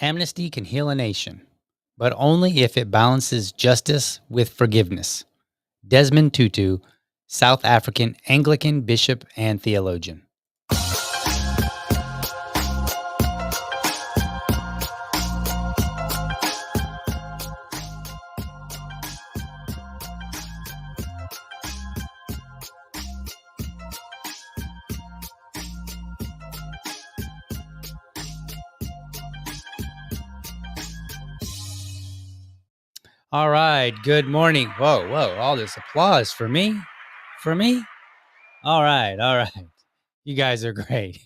Amnesty can heal a nation, but only if it balances justice with forgiveness. Desmond Tutu, South African Anglican bishop and theologian. All right. Good morning. Whoa. All this applause for me? For me? All right. All right. You guys are great.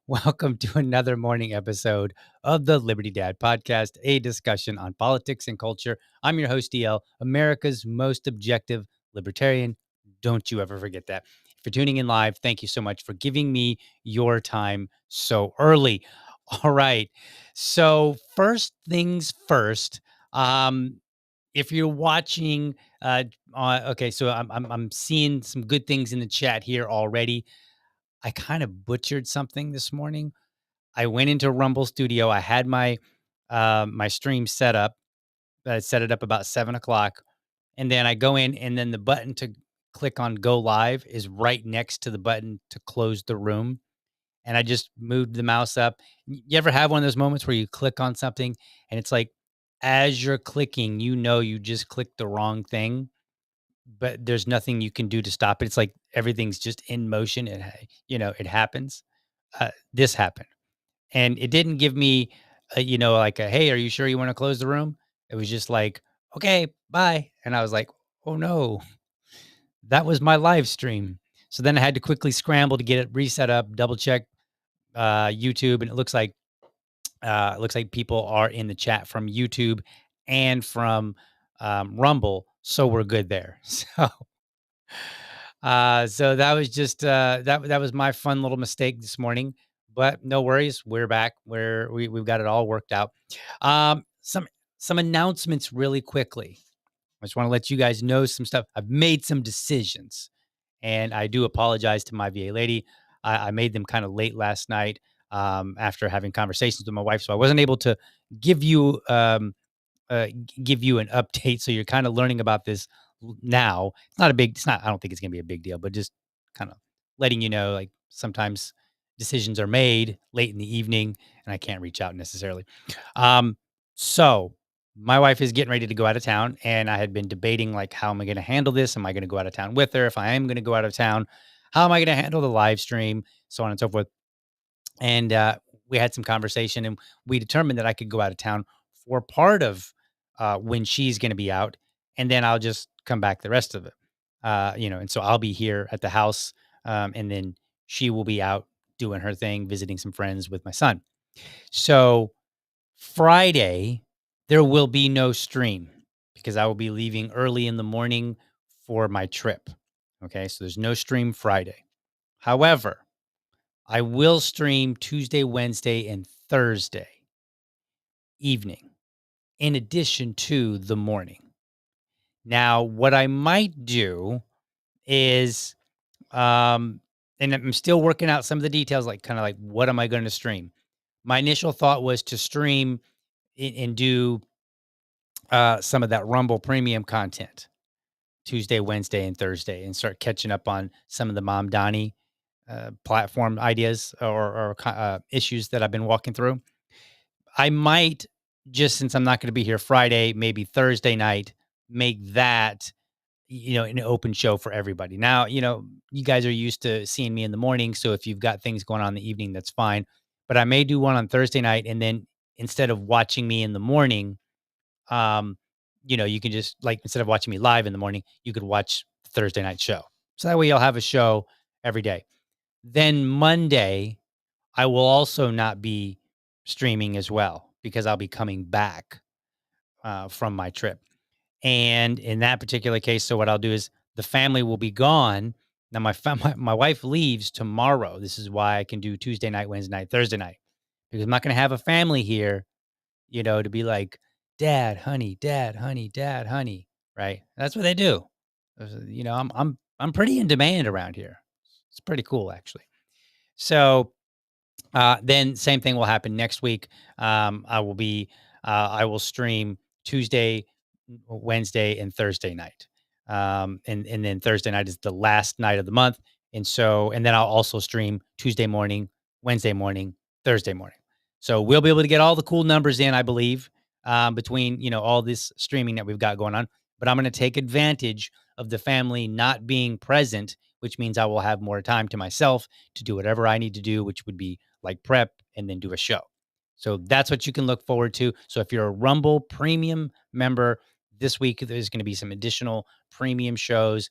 Welcome to another morning episode of the Liberty Dad Podcast, a discussion on politics and culture. I'm your host, DL, America's most objective libertarian. Don't you ever forget that. If you're tuning in live, thank you so much for giving me your time so early. All right. So, first things first. Um, if you're watching, okay, so I'm seeing some good things in the chat here already. I kind of butchered something this morning. I went into Rumble Studio. I had my stream set up. I set it up about 7 o'clock, and then I go in, and then the button to click on Go Live is right next to the button to close the room. And I just moved the mouse up. You ever have one of those moments where you click on something and it's like, as you're clicking, you just clicked the wrong thing, but there's nothing you can do to stop it. It's like everything's just in motion, and it happens. This happened, and it didn't give me, like a hey, are you sure you want to close the room? It was just like, okay, bye, and I was like, oh no, that was my live stream. So then I had to quickly scramble to get it reset up, double check YouTube, and it looks like people are in the chat from YouTube and from Rumble, so we're good there. So that was just that was my fun little mistake this morning, but no worries, we're back. We've got it all worked out. Some announcements really quickly. I just want to let you guys know some stuff. I've made some decisions, and I do apologize to my VA lady. I made them kind of late last night after having conversations with my wife, so I wasn't able to give you give you an update. So you're kind of learning about this now. It's not, I don't think it's going to be a big deal, but just kind of letting you know, like sometimes decisions are made late in the evening and I can't reach out necessarily. So my wife is getting ready to go out of town, and I had been debating, like, how am I going to handle this? Am I going to go out of town with her? If I am going to go out of town, how am I going to handle the live stream? So on and so forth. And we had some conversation, and we determined that I could go out of town for part of when she's going to be out, and then I'll just come back the rest of it. And so I'll be here at the house, and then she will be out doing her thing, visiting some friends with my son. So Friday, there will be no stream because I will be leaving early in the morning for my trip. Okay, so there's no stream Friday. However, I will stream Tuesday, Wednesday, and Thursday evening, in addition to the morning. Now, what I might do is, and I'm still working out some of the details, like kind of like what am I going to stream? My initial thought was to stream and do some of that Rumble premium content Tuesday, Wednesday, and Thursday, and start catching up on some of the Mom Donnie platform ideas or issues that I've been walking through. I might, just since I'm not going to be here Friday, maybe Thursday night, make that, an open show for everybody. Now, you guys are used to seeing me in the morning. So if you've got things going on in the evening, that's fine. But I may do one on Thursday night. And then instead of watching me in the morning, um, you can just, like, instead of watching me live in the morning, you could watch the Thursday night show. So that way you'll have a show every day. Then Monday, I will also not be streaming as well because I'll be coming back from my trip. And in that particular case, so what I'll do is the family will be gone. Now my wife leaves tomorrow. This is why I can do Tuesday night, Wednesday night, Thursday night, because I'm not going to have a family here, to be like, dad, honey, dad, honey, dad, honey. Right? That's what they do. I'm pretty in demand around here. It's pretty cool, actually. So Then same thing will happen next week. I will stream Tuesday, Wednesday, and Thursday night. And then Thursday night is the last night of the month. And then I'll also stream Tuesday morning, Wednesday morning, Thursday morning. So we'll be able to get all the cool numbers in, I believe, between, all this streaming that we've got going on. But I'm going to take advantage of the family not being present, which means I will have more time to myself to do whatever I need to do, which would be like prep and then do a show. So that's what you can look forward to. So if you're a Rumble premium member, this week there's going to be some additional premium shows.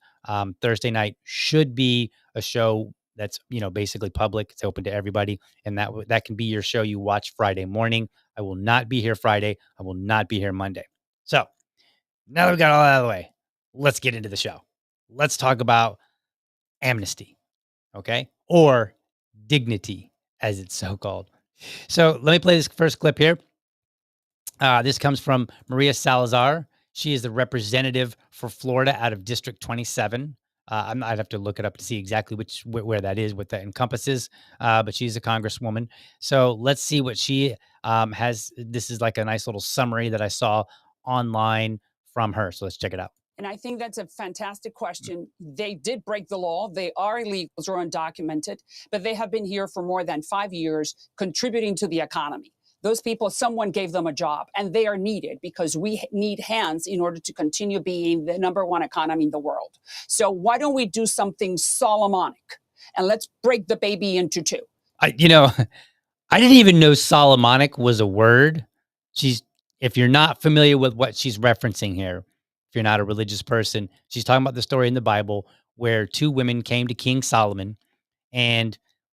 Thursday night should be a show that's basically public. It's open to everybody, and that can be your show you watch Friday morning. I will not be here Friday. I will not be here Monday. So now that we got all that out of the way, let's get into the show. Let's talk about amnesty, okay, or dignity, as it's so called. So let me play this first clip here. This comes from Maria Salazar. She is the representative for Florida out of District 27. I'd have to look it up to see exactly where that is, what that encompasses. But she's a congresswoman. So let's see what she has. This is like a nice little summary that I saw online from her. So let's check it out. And I think that's a fantastic question. They did break the law. They are illegals or undocumented, but they have been here for more than 5 years, contributing to the economy. Those people, someone gave them a job, and they are needed because we need hands in order to continue being the #1 economy in the world. So why don't we do something Solomonic, and let's break the baby into two? I didn't even know Solomonic was a word. If you're not familiar with what she's referencing here, if you're not a religious person, she's talking about the story in the Bible where two women came to King Solomon, and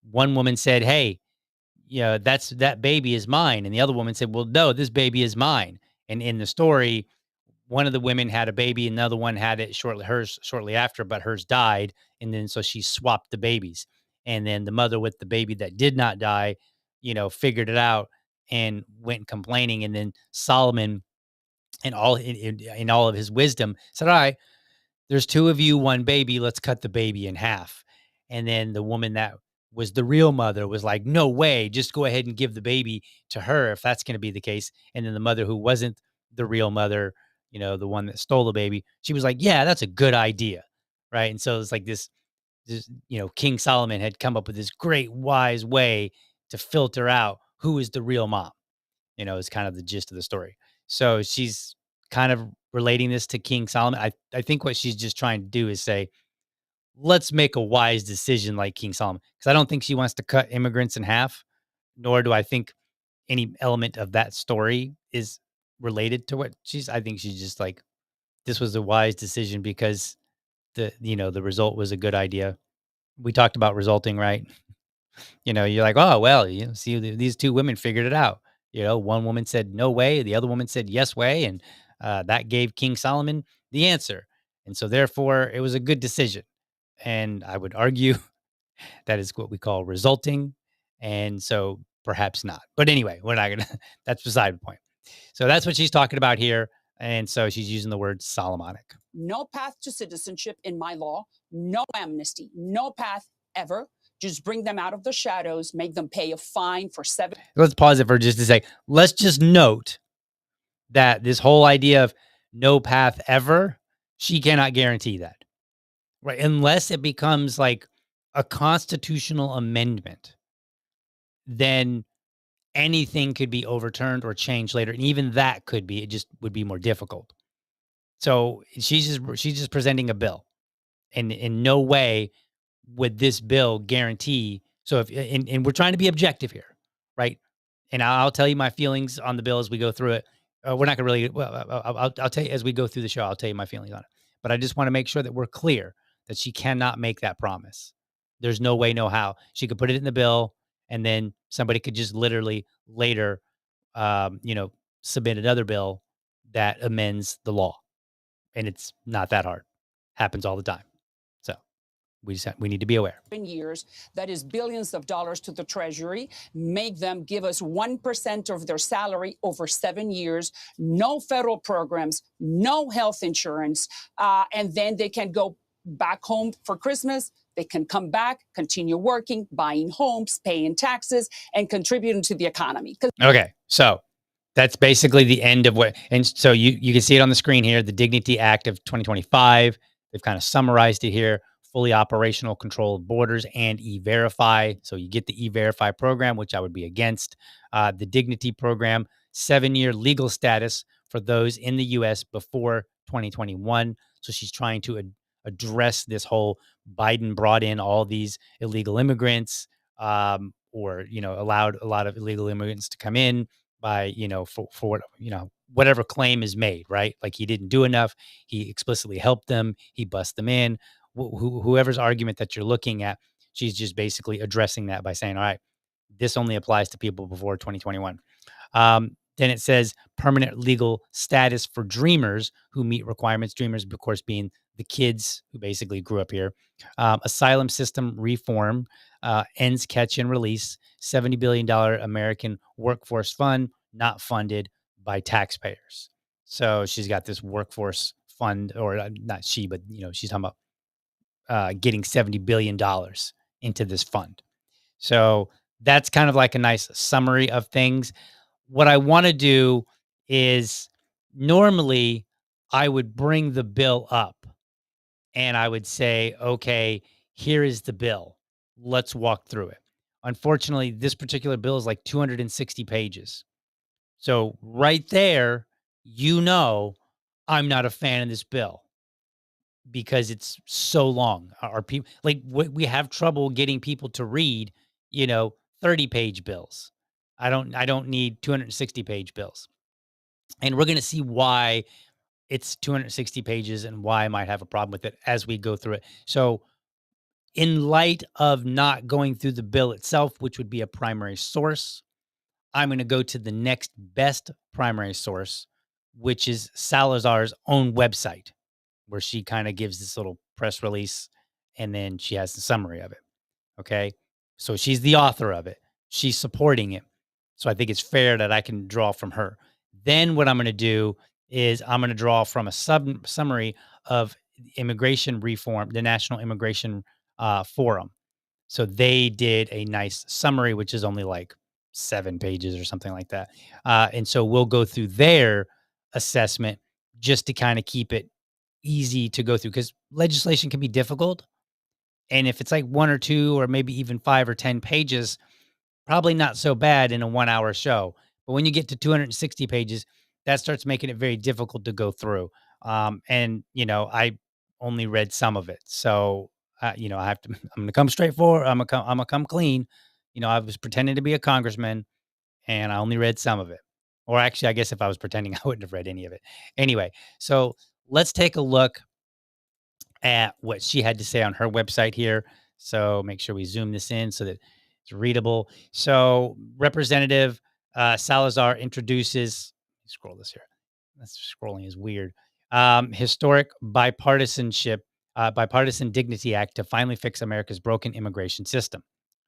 one woman said, "Hey, that baby is mine." And the other woman said, "Well, no, this baby is mine." And in the story, one of the women had a baby, and the other one had it shortly after, but hers died. And then so she swapped the babies. And then the mother with the baby that did not die, figured it out and went complaining. And then Solomon, in all of his wisdom, said, "All right, there's two of you, one baby. Let's cut the baby in half." And then the woman that was the real mother was like, "No way, just go ahead and give the baby to her if that's going to be the case." And then the mother who wasn't the real mother, the one that stole the baby, she was like, "Yeah, that's a good idea." Right. And so it's like this, King Solomon had come up with this great, wise way to filter out who is the real mom, is kind of the gist of the story. So she's kind of relating this to King Solomon. I think what she's just trying to do is say, let's make a wise decision like King Solomon. Because I don't think she wants to cut immigrants in half, nor do I think any element of that story is related to I think she's just like, this was a wise decision because the result was a good idea. We talked about resulting, right? You're like, oh, well, see, these two women figured it out. One woman said no way, the other woman said yes way, and that gave King Solomon the answer. And so therefore it was a good decision. And I would argue that is what we call resulting. And so perhaps not. But anyway, we're not going to, that's beside the point. So that's what she's talking about here. And so she's using the word Solomonic. No path to citizenship in my law, no amnesty, no path ever. Just bring them out of the shadows, make them pay a fine for 7. Let's pause it for just a sec. Let's just note that this whole idea of no path ever, she cannot guarantee that, right? Unless it becomes like a constitutional amendment, then anything could be overturned or changed later. And even that it just would be more difficult. So she's just presenting a bill, and in no way would this bill guarantee. So and we're trying to be objective here, right? And I'll tell you my feelings on the bill as we go through it. We're not going to really. Well, I'll tell you as we go through the show. I'll tell you my feelings on it. But I just want to make sure that we're clear that she cannot make that promise. There's no way, no how. She could put it in the bill, and then somebody could just literally later, submit another bill that amends the law, and it's not that hard. Happens all the time. So we need to be aware. Years, that is billions of dollars to the Treasury. Make them give us 1% of their salary over 7 years. No federal programs, no health insurance, and then they can go back home for Christmas, They can come back, continue working, buying homes, paying taxes, and contributing to the economy. Okay, so that's basically the end of what, and so you can see it on the screen here, the Dignity Act of 2025. They've kind of summarized it here. Fully operational control of borders and E-Verify. So you get the E-Verify program, which I would be against. The Dignity program, 7-year legal status for those in the U.S. before 2021. So she's trying to address this whole Biden brought in all these illegal immigrants, or allowed a lot of illegal immigrants to come in by for whatever claim is made, right? Like he didn't do enough, he explicitly helped them, he bust them in. Whoever's argument that you're looking at, she's just basically addressing that by saying, all right, this only applies to people before 2021. Then it says permanent legal status for dreamers who meet requirements. Dreamers, of course, being the kids who basically grew up here. Asylum system reform, ends catch and release, $70 billion American workforce fund, not funded by taxpayers. So she's got this workforce fund, or not she, but she's talking about getting $70 billion into this fund. So that's kind of like a nice summary of things. What I want to do is, normally I would bring the bill up and I would say, okay, here is the bill. Let's walk through it. Unfortunately, this particular bill is like 260 pages. So right there, I'm not a fan of this bill because it's so long. Are people like we have trouble getting people to read, 30-page bills. I don't need 260-page bills. And we're going to see why it's 260 pages and why I might have a problem with it as we go through it. So, in light of not going through the bill itself, which would be a primary source, I'm going to go to the next best primary source, which is Salazar's own website, where she kind of gives this little press release and then she has the summary of it. Okay. So she's the author of it, she's supporting it. So I think it's fair that I can draw from her. Then what I'm going to do is I'm going to draw from a summary of immigration reform, the National Immigration Forum. So they did a nice summary, which is only like 7 pages or something like that. And so we'll go through their assessment just to kind of keep it easy to go through, because legislation can be difficult. And if it's like 1 or 2 or maybe even 5 or 10 pages, probably not so bad in a 1-hour show. But when you get to 260 pages, that starts making it very difficult to go through. And I only read some of it. So, I have to, I'm going to come straight forward. I'm going to come clean. I was pretending to be a congressman and I only read some of it. Or actually, I guess if I was pretending, I wouldn't have read any of it. Anyway, so let's take a look at what she had to say on her website here. So make sure we zoom this in so that it's readable. So Representative Salazar introduces, scroll this here. That's scrolling is weird. Historic bipartisan Dignity Act to finally fix America's broken immigration system.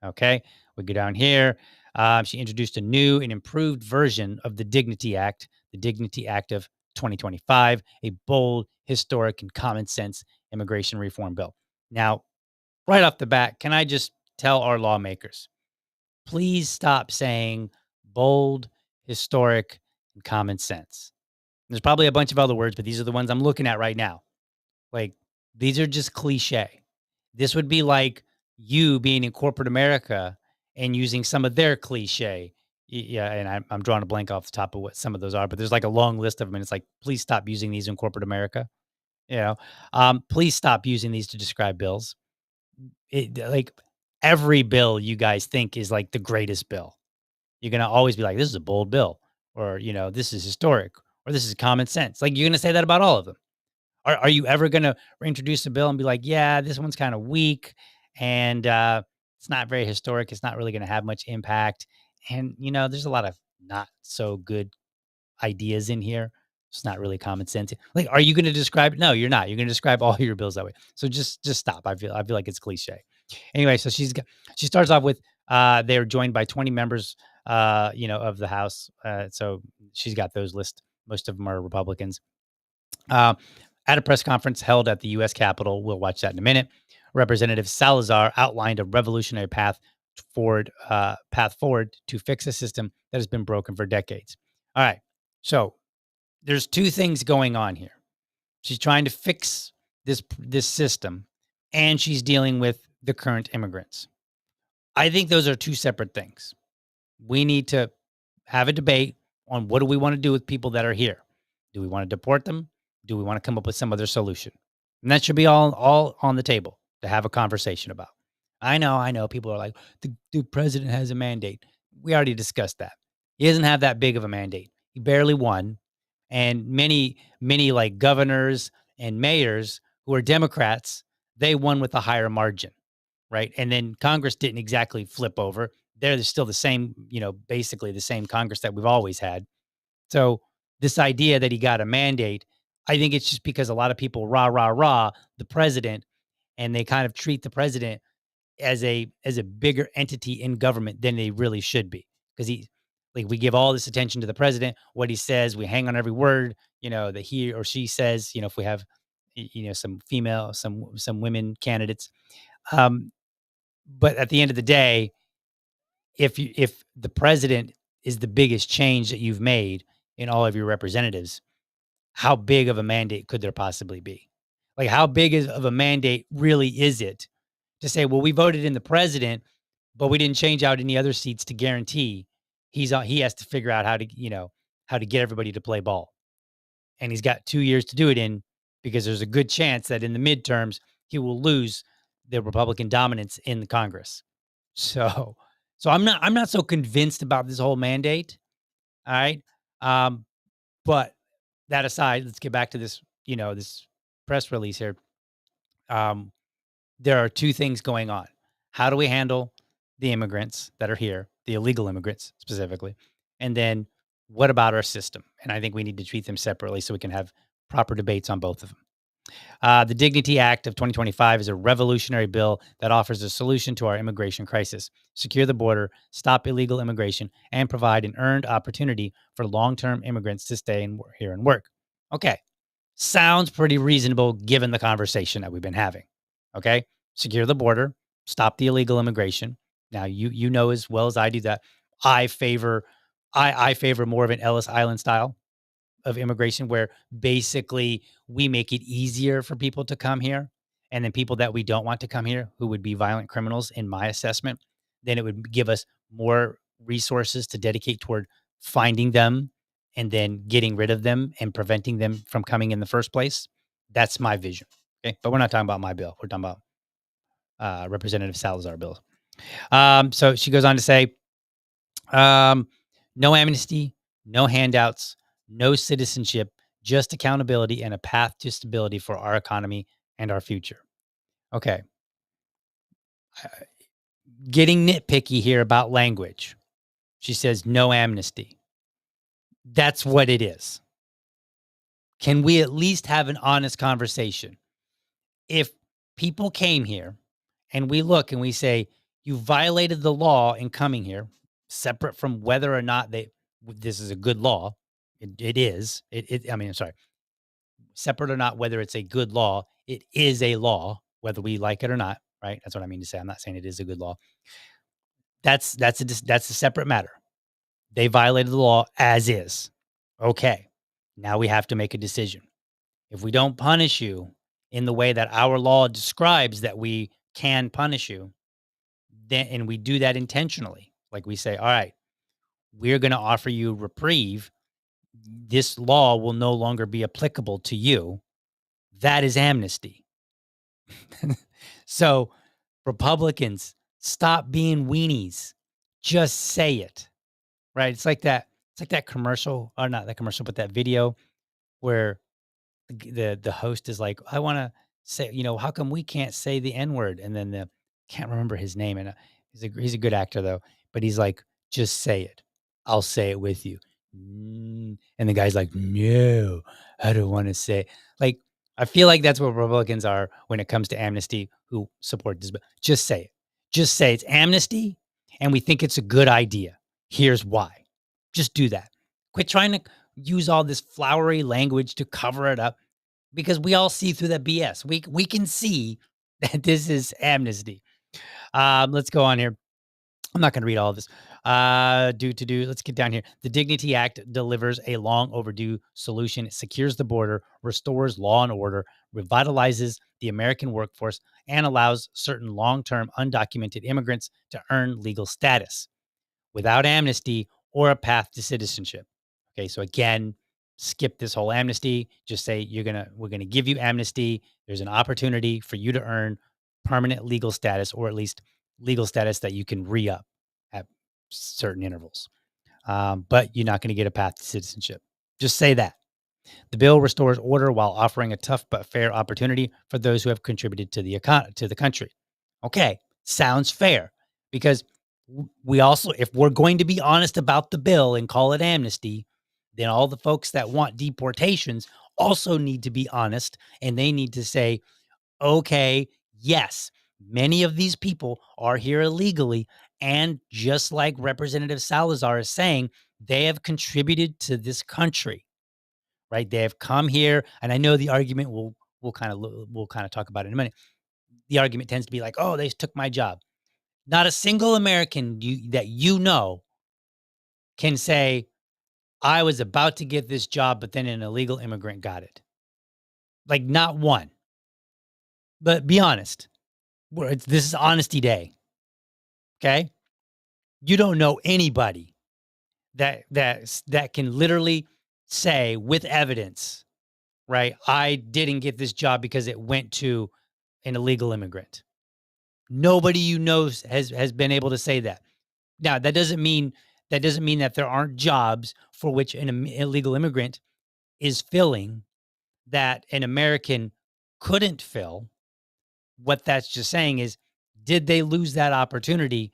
Okay, we go down here. She introduced a new and improved version of the Dignity Act, the Dignity Act of 2025, a bold, historic, and common sense immigration reform bill. Now, right off the bat, can I just tell our lawmakers, please stop saying bold, historic, and common sense. There's probably a bunch of other words, but these are the ones I'm looking at right now. Like, these are just cliche. This would be like you being in corporate America and using some of their cliche. Yeah, and I'm drawing a blank off the top of what some of those are, but there's like a long list of them, and it's like, please stop using these in corporate America. Please stop using these to describe bills. Like every bill you guys think is like the greatest bill. You're gonna always be like, this is a bold bill, or this is historic, or this is common sense. Like you're gonna say that about all of them. Are you ever gonna introduce a bill and be like, yeah, this one's kind of weak and it's not very historic. It's not really gonna have much impact. And there's a lot of not so good ideas in here. It's not really common sense. Like, are you going to describe? No, you're not. You're going to describe all your bills that way. So just stop. I feel like it's cliche. Anyway, so she starts off with they're joined by 20 members, of the House. So she's got those list. Most of them are Republicans. At a press conference held at the U.S. Capitol, we'll watch that in a minute. Representative Salazar outlined a revolutionary path forward to fix a system that has been broken for decades. All right. So there's two things going on here. She's trying to fix this system, and she's dealing with the current immigrants. I think those are two separate things. We need to have a debate on what do we want to do with people that are here. Do we want to deport them? Do we want to come up with some other solution? And that should be all on the table to have a conversation about. I know. People are like, the president has a mandate. We already discussed that. He doesn't have that big of a mandate. He barely won. And many like governors and mayors who are Democrats, they won with a higher margin, right? And then Congress didn't exactly flip over. They're still the same, basically the same Congress that we've always had. So this idea that he got a mandate, I think it's just because a lot of people rah the president, and they kind of treat the president as a bigger entity in government than they really should be. Because we give all this attention to the president, what he says, we hang on every word, that he or she says, if we have, some women candidates. But at the end of the day, if the president is the biggest change that you've made in all of your representatives, how big of a mandate could there possibly be? Like, how big of a mandate really is it to say, well, we voted in the president, but we didn't change out any other seats to guarantee he has to figure out how to get everybody to play ball. And he's got 2 years to do it in, because there's a good chance that in the midterms he will lose the Republican dominance in the Congress. So I'm not so convinced about this whole mandate. All right. But that aside, let's get back to this press release here. There are two things going on. How do we handle the immigrants that are here, the illegal immigrants specifically? And then what about our system? And I think we need to treat them separately so we can have proper debates on both of them. The Dignity Act of 2025 is a revolutionary bill that offers a solution to our immigration crisis, secure the border, stop illegal immigration, and provide an earned opportunity for long-term immigrants to stay here and work. Okay, sounds pretty reasonable given the conversation that we've been having. Okay, secure the border, stop the illegal immigration. Now you know as well as I do that I favor more of an Ellis Island style of immigration, where basically we make it easier for people to come here. And then people that we don't want to come here, who would be violent criminals, in my assessment, then it would give us more resources to dedicate toward finding them and then getting rid of them and preventing them from coming in the first place. That's my vision. Okay. But we're not talking about my bill. We're talking about Representative Salazar bill. So she goes on to say, no amnesty, no handouts, no citizenship, just accountability and a path to stability for our economy and our future. Okay. Getting nitpicky here about language. She says no amnesty. That's what it is. Can we at least have an honest conversation? If people came here and we look and we say, you violated the law in coming here, separate from whether or not this is a good law. It is. I'm sorry. Separate or not whether it's a good law, it is a law, whether we like it or not, right? That's what I mean to say. I'm not saying it is a good law. That's a separate matter. They violated the law as is. Okay. Now we have to make a decision. If we don't punish you in the way that our law describes that we can punish you, then, and we do that intentionally, like we say, all right, we're going to offer you reprieve. This law will no longer be applicable to you. That is amnesty. So, Republicans, stop being weenies. Just say it. Right? It's like that commercial, or not that commercial, but that video where the host is like, I want to say, how come we can't say the N-word? And then can't remember his name, and he's a good actor though, but he's like, just say it. I'll say it with you. And the guy's like, no, I don't want to say it. Like, I feel like that's what Republicans are when it comes to amnesty, who support this. But just say it. Just say it's amnesty, and we think it's a good idea. Here's why. Just do that. Quit trying to use all this flowery language to cover it up, because we all see through that BS. We can see This is amnesty. Let's go on here. I'm not going to read all of this. Let's get down here. The Dignity Act delivers a long overdue solution. It secures the border, restores law and order, revitalizes the American workforce, and allows certain long term undocumented immigrants to earn legal status without amnesty or a path to citizenship. Okay, so again, skip this whole amnesty. Just say we're gonna give you amnesty. There's an opportunity for you to earn permanent legal status, or at least legal status that you can re-up at certain intervals. But you're not going to get a path to citizenship. Just say that. The bill restores order while offering a tough but fair opportunity for those who have contributed to the country. Okay, sounds fair because we also, if we're going to be honest about the bill and call it amnesty, then all the folks that want deportations also need to be honest and they need to say, okay, yes, many of these people are here illegally. And just like Representative Salazar is saying, they have contributed to this country, right? They have come here. And I know the argument we'll kind of talk about it in a minute. The argument tends to be like, oh, they took my job. Not a single American that you know can say, I was about to get this job, but then an illegal immigrant got it. Like, not one. But be honest. This is honesty day. Okay. You don't know anybody that can literally say with evidence, right? I didn't get this job because it went to an illegal immigrant. Nobody you know has been able to say that. Now, that doesn't mean that there aren't jobs for which an illegal immigrant is filling that an American couldn't fill. What that's just saying is, did they lose that opportunity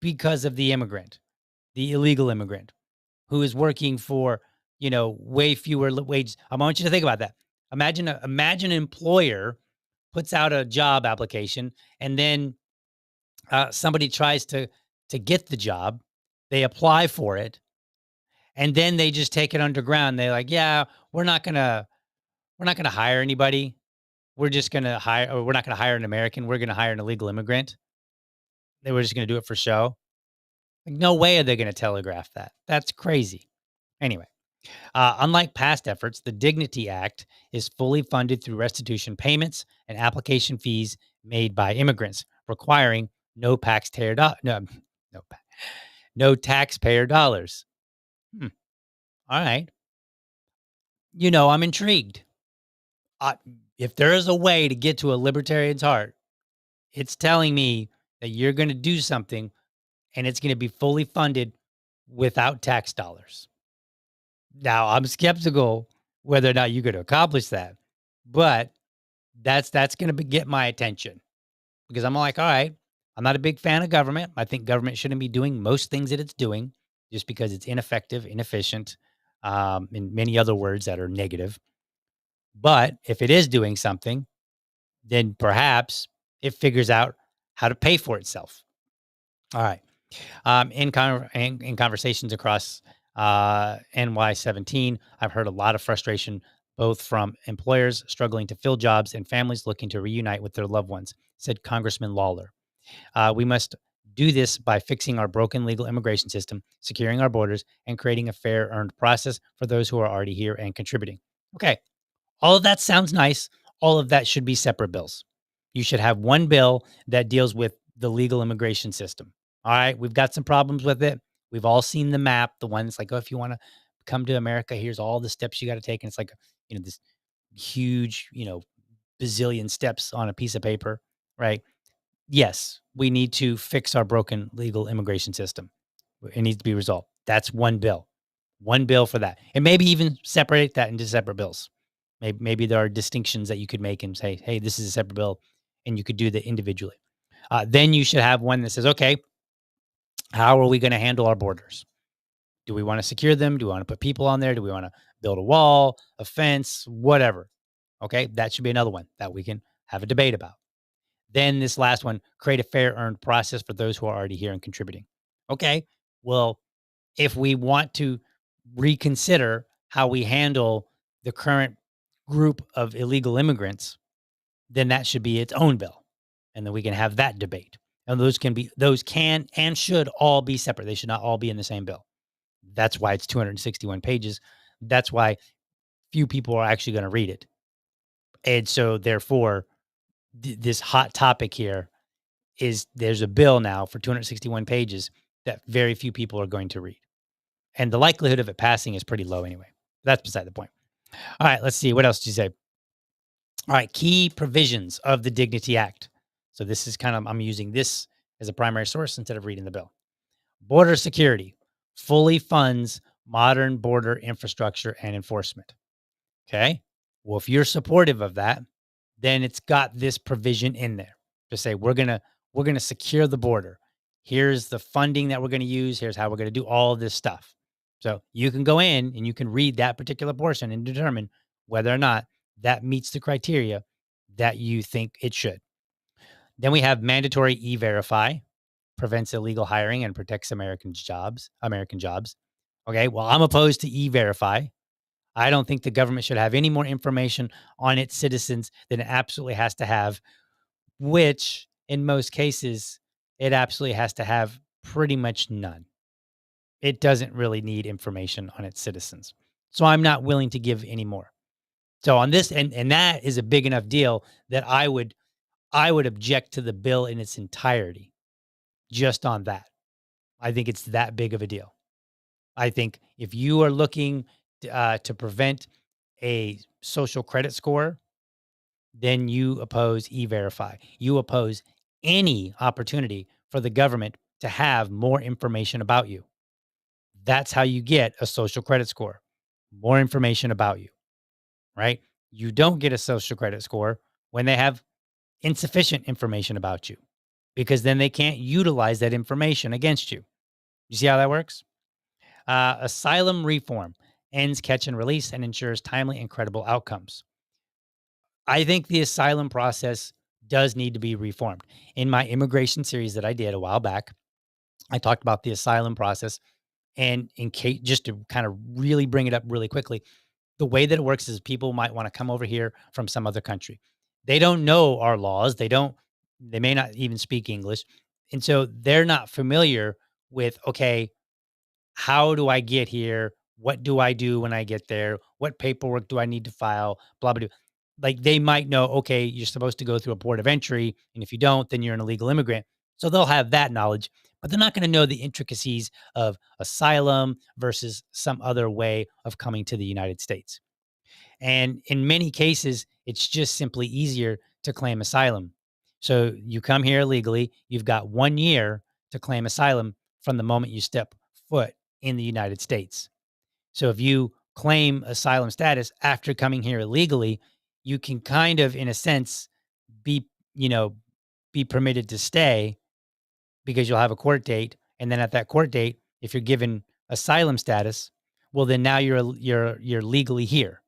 because of the immigrant, the illegal immigrant who is working for, way fewer wages? I want you to think about that. Imagine an employer puts out a job application and then somebody tries to get the job. They apply for it and then they just take it underground. They're like, yeah, we're not gonna hire anybody. We're not gonna hire an American. We're gonna hire an illegal immigrant. They were just gonna do it for show. Like, no way are they gonna telegraph that. That's crazy. Anyway, unlike past efforts, the Dignity Act is fully funded through restitution payments and application fees made by immigrants, requiring no taxpayer no, no taxpayer dollars. Hmm. All right. I'm intrigued. Uh, if there is a way to get to a libertarian's heart, it's telling me that you're going to do something and it's going to be fully funded without tax dollars. Now, I'm skeptical whether or not you're going to accomplish that, but that's going to get my attention because I'm like, all right, I'm not a big fan of government. I think government shouldn't be doing most things that it's doing just because it's ineffective, inefficient, and many other words that are negative. But if it is doing something, then perhaps it figures out how to pay for itself. All right. In conversations across NY17, I've heard a lot of frustration, both from employers struggling to fill jobs and families looking to reunite with their loved ones, said Congressman Lawler. We must do this by fixing our broken legal immigration system, securing our borders, and creating a fair earned process for those who are already here and contributing. Okay. All of that sounds nice. All of that should be separate bills. You should have one bill that deals with the legal immigration system. All right, we've got some problems with it. We've all seen the map, the one that's like, oh, if you want to come to America, here's all the steps you got to take. And it's like, this huge, bazillion steps on a piece of paper, right? Yes, we need to fix our broken legal immigration system. It needs to be resolved. That's one bill for that. And maybe even separate that into separate bills. Maybe there are distinctions that you could make and say, hey, this is a separate bill, and you could do that individually. Then you should have one that says, okay, how are we going to handle our borders? Do we want to secure them? Do we want to put people on there? Do we want to build a wall, a fence, whatever? Okay, that should be another one that we can have a debate about. Then this last one, create a fair earned process for those who are already here and contributing. Okay, well, if we want to reconsider how we handle the current group of illegal immigrants, then that should be its own bill. and then we can have that debate. And those can and should all be separate. They should not all be in the same bill. That's why it's 261 pages. That's why few people are actually going to read it. And so therefore this hot topic here is there's a bill now for 261 pages that very few people are going to read. And the likelihood of it passing is pretty low anyway. That's beside the point. All right, let's see. What else did you say? All right, key provisions of the Dignity Act. So this is I'm using this as a primary source instead of reading the bill. Border security fully funds modern border infrastructure and enforcement. Okay. Well, if you're supportive of that, then it's got this provision in there to say we're gonna secure the border. Here's the funding that we're gonna use. Here's how we're gonna do all of this stuff. So you can go in and you can read that particular portion and determine whether or not that meets the criteria that you think it should. Then we have mandatory e-verify, prevents illegal hiring and protects American jobs. Okay, well, I'm opposed to e-verify. I don't think the government should have any more information on its citizens than it absolutely has to have, which in most cases, it absolutely has to have pretty much none. It doesn't really need information on its citizens. So I'm not willing to give any more. So on this, and that is a big enough deal that I would object to the bill in its entirety just on that. I think it's that big of a deal. I think if you are looking to prevent a social credit score, then you oppose e-verify. You oppose any opportunity for the government to have more information about you. That's how you get a social credit score. More information about you, right? You don't get a social credit score when they have insufficient information about you because then they can't utilize that information against you. You see how that works? Asylum reform ends catch and release and ensures timely and credible outcomes. I think the asylum process does need to be reformed. In my immigration series that I did a while back, I talked about the asylum process. And in case, just to kind of really bring it up really quickly, the way that it works is people might want to come over here from some other country. They don't know our laws. They may not even speak English. And so they're not familiar with, okay, how do I get here? What do I do when I get there? What paperwork do I need to file? Blah, blah, blah. Like they might know, okay, you're supposed to go through a port of entry. And if you don't, then you're an illegal immigrant. So they'll have that knowledge, but they're not going to know the intricacies of asylum versus some other way of coming to the United States. And in many cases, it's just simply easier to claim asylum. So you come here legally, you've got 1 year to claim asylum from the moment you step foot in the United States. So if you claim asylum status after coming here illegally, you can kind of, in a sense, be, you know, be permitted to stay because you'll have a court date. And then at that court date, if you're given asylum status, well, then now you're legally here,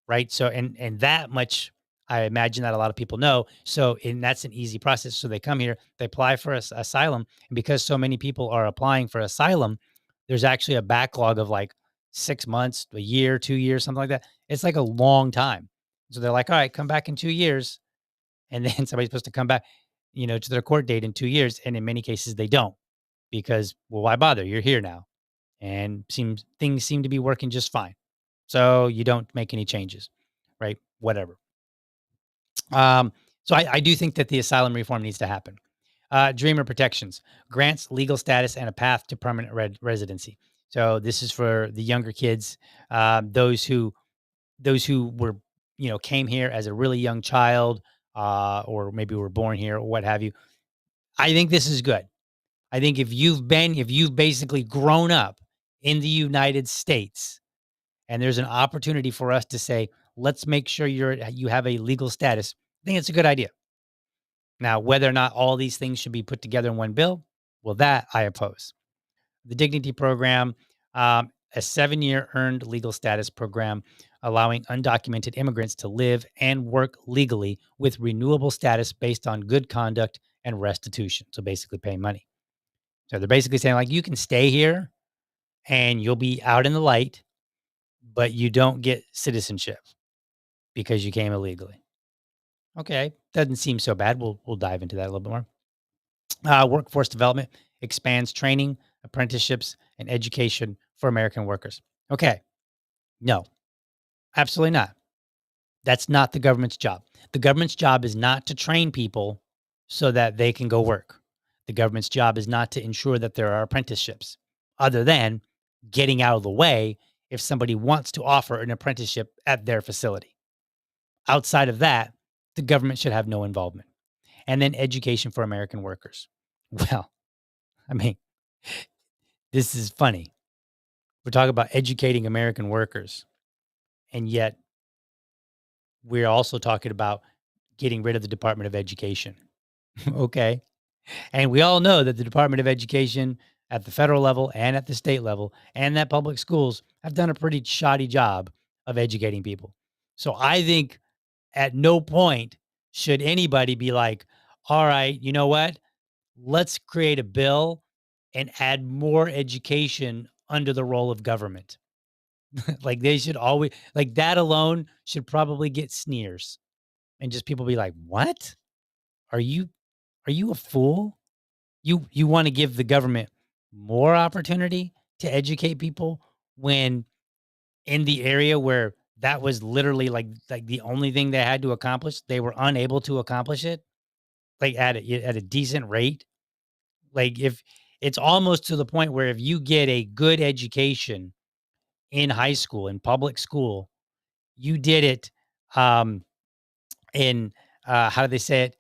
right? So and that much I imagine that a lot of people know. So and that's an easy process. So they come here, they apply for asylum, and because so many people are applying for asylum, there's actually a backlog of like 6 months, a year, 2 years, something like that. It's like a long time. So they're like, all right, come back in 2 years, and then somebody's supposed to come back, to their court date in 2 years, and in many cases they don't because well, why bother? You're here now, and seems things seem to be working just fine. So you don't make any changes, right? Whatever. So I do think that the asylum reform needs to happen. Dreamer protections grants legal status and a path to permanent residency. So this is for the younger kids, those who were came here as a really young child, or maybe were born here or what have you. I think this is good. I think if you've basically grown up in the United States, and there's an opportunity for us to say, let's make sure you have a legal status. I think it's a good idea. Now, whether or not all these things should be put together in one bill, well, that I oppose. The Dignity Program, a 7-year earned legal status program allowing undocumented immigrants to live and work legally with renewable status based on good conduct and restitution. So basically paying money. So they're basically saying like you can stay here and you'll be out in the light, but you don't get citizenship because you came illegally. Okay, doesn't seem so bad. We'll dive into that a little bit more. Workforce development expands training, apprenticeships, and education for American workers. Okay, no, absolutely not. That's not the government's job. The government's job is not to train people so that they can go work. The government's job is not to ensure that there are apprenticeships, other than getting out of the way if somebody wants to offer an apprenticeship at their facility. Outside of that, the government should have no involvement. And then education for American workers. Well, I mean, this is funny. We're talking about educating American workers, and yet we're also talking about getting rid of the Department of Education. Okay. And we all know that the Department of Education at the federal level and at the state level and that public schools have done a pretty shoddy job of educating people. So I think at no point should anybody be like, all right, you know what? Let's create a bill and add more education under the role of government. Like they should always, like that alone should probably get sneers and just people be like, what? Are you are you a fool? You want to give the government more opportunity to educate people when in the area where that was literally like the only thing they had to accomplish, they were unable to accomplish it like at a decent rate. Like if it's almost to the point where if you get a good education in high school, in public school, you did it um in how do they say it?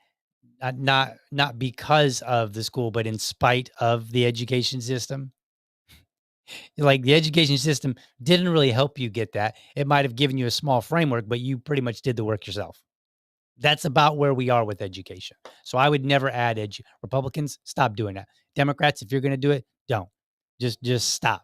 Not because of the school, but in spite of the education system. Like, the education system didn't really help you get that. It might have given you a small framework, but you pretty much did the work yourself. That's about where we are with education. So I would never add Republicans, stop doing that. Democrats, if you're gonna do it, don't. Just stop.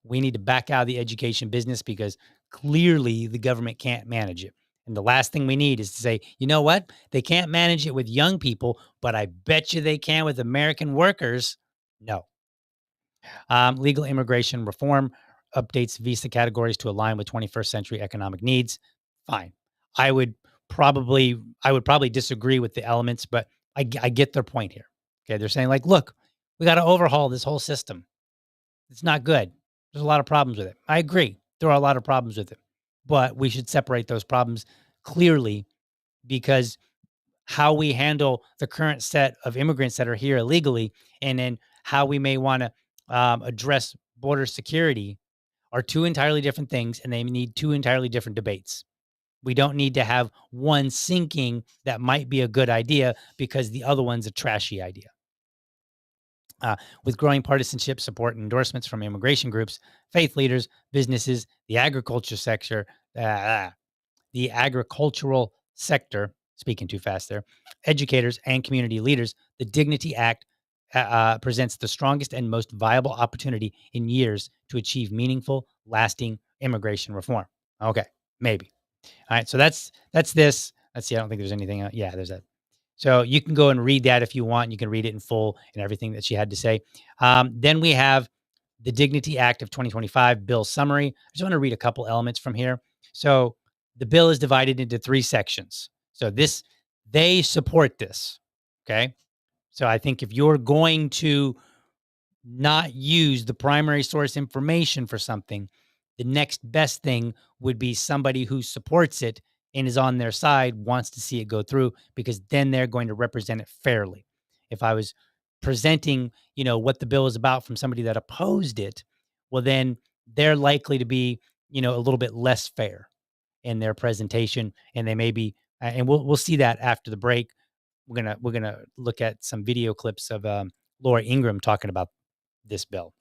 We need to back out of the education business because clearly the government can't manage it. And the last thing we need is to say, you know what? They can't manage it with young people, but I bet you they can with American workers. No. Legal immigration reform updates visa categories to align with 21st century economic needs. Fine. I would I would probably disagree with the elements, but I get their point here. Okay, they're saying like, look, we got to overhaul this whole system. It's not good. There's a lot of problems with it. I agree. There are a lot of problems with it, but we should separate those problems clearly because how we handle the current set of immigrants that are here illegally, and then how we may want to address border security are two entirely different things, and they need two entirely different debates. We don't need to have one sinking that might be a good idea because the other one's a trashy idea. With growing partisanship, support, and endorsements from immigration groups, faith leaders, businesses, the agriculture sector, uh, the agricultural sector, speaking too fast there, educators, and community leaders, the Dignity Act presents the strongest and most viable opportunity in years to achieve meaningful, lasting immigration reform. Okay, maybe. All right, so that's this. Let's see. I don't think there's anything. Yeah, there's that. So you can go and read that if you want. You can read it in full and everything that she had to say. Then we have the Dignity Act of 2025 bill summary. I just want to read a couple elements from here. So the bill is divided into three sections. So this, they support this. Okay. So I think if you're going to not use the primary source information for something, the next best thing would be somebody who supports it and is on their side, wants to see it go through, because then they're going to represent it fairly. If I was presenting, what the bill is about from somebody that opposed it, well, then they're likely to be, a little bit less fair in their presentation, and they may be, and we'll see that after the break. We're gonna look at some video clips of Laura Ingraham talking about this bill.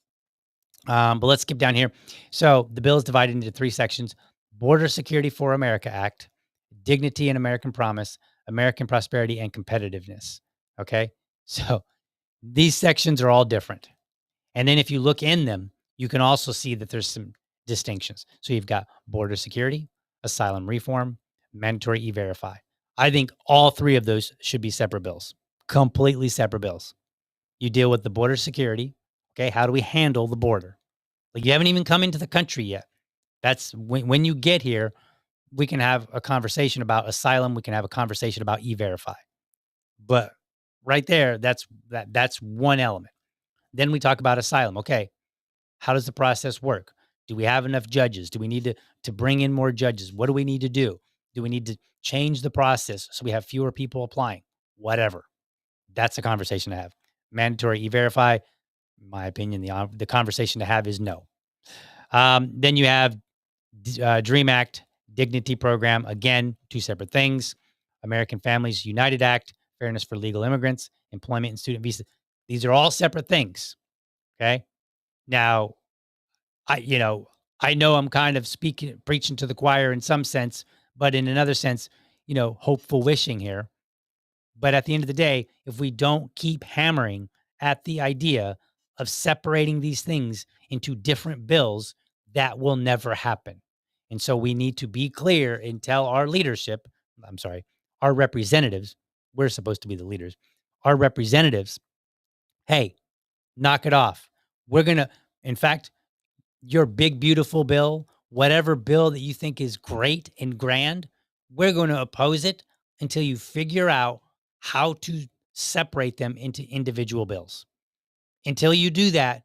But let's skip down here. So the bill is divided into three sections: Border Security for America Act, Dignity and American Promise, American Prosperity and Competitiveness. Okay. So these sections are all different. And then if you look in them, you can also see that there's some distinctions. So you've got border security, asylum reform, mandatory e-verify. I think all three of those should be separate bills, completely separate bills. You deal with the border security. Okay. How do we handle the border? Like, you haven't even come into the country yet. That's when you get here. we can have a conversation about asylum. We can have a conversation about E-Verify. But right there, that's one element. Then we talk about asylum. Okay, how does the process work? Do we have enough judges? Do we need to bring in more judges? What do we need to do? Do we need to change the process so we have fewer people applying? Whatever. That's a conversation to have. Mandatory E-Verify, in my opinion, the conversation to have is no. Then you have Dream Act, Dignity Program. Again, two separate things. American Families United Act, Fairness for Legal Immigrants, Employment and Student Visa. These are all separate things. Okay. Now, I know I'm kind of preaching to the choir in some sense, but in another sense, hopeful wishing here. But at the end of the day, if we don't keep hammering at the idea of separating these things into different bills, that will never happen. And so we need to be clear and tell our leadership, I'm sorry, our representatives, we're supposed to be the leaders, our representatives, hey, knock it off. We're going to, in fact, your big, beautiful bill, whatever bill that you think is great and grand, we're going to oppose it until you figure out how to separate them into individual bills. Until you do that,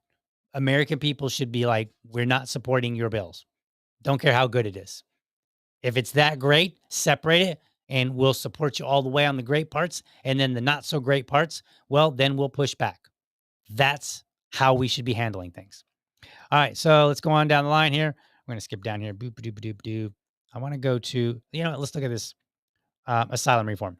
American people should be like, we're not supporting your bills. Don't care how good it is. If it's that great, separate it and we'll support you all the way on the great parts. And then the not so great parts, well, then we'll push back. That's how we should be handling things. All right, so let's go on down the line here. We're going to skip down here. Boop, doop, doop, doop. I want to go to, let's look at this asylum reform.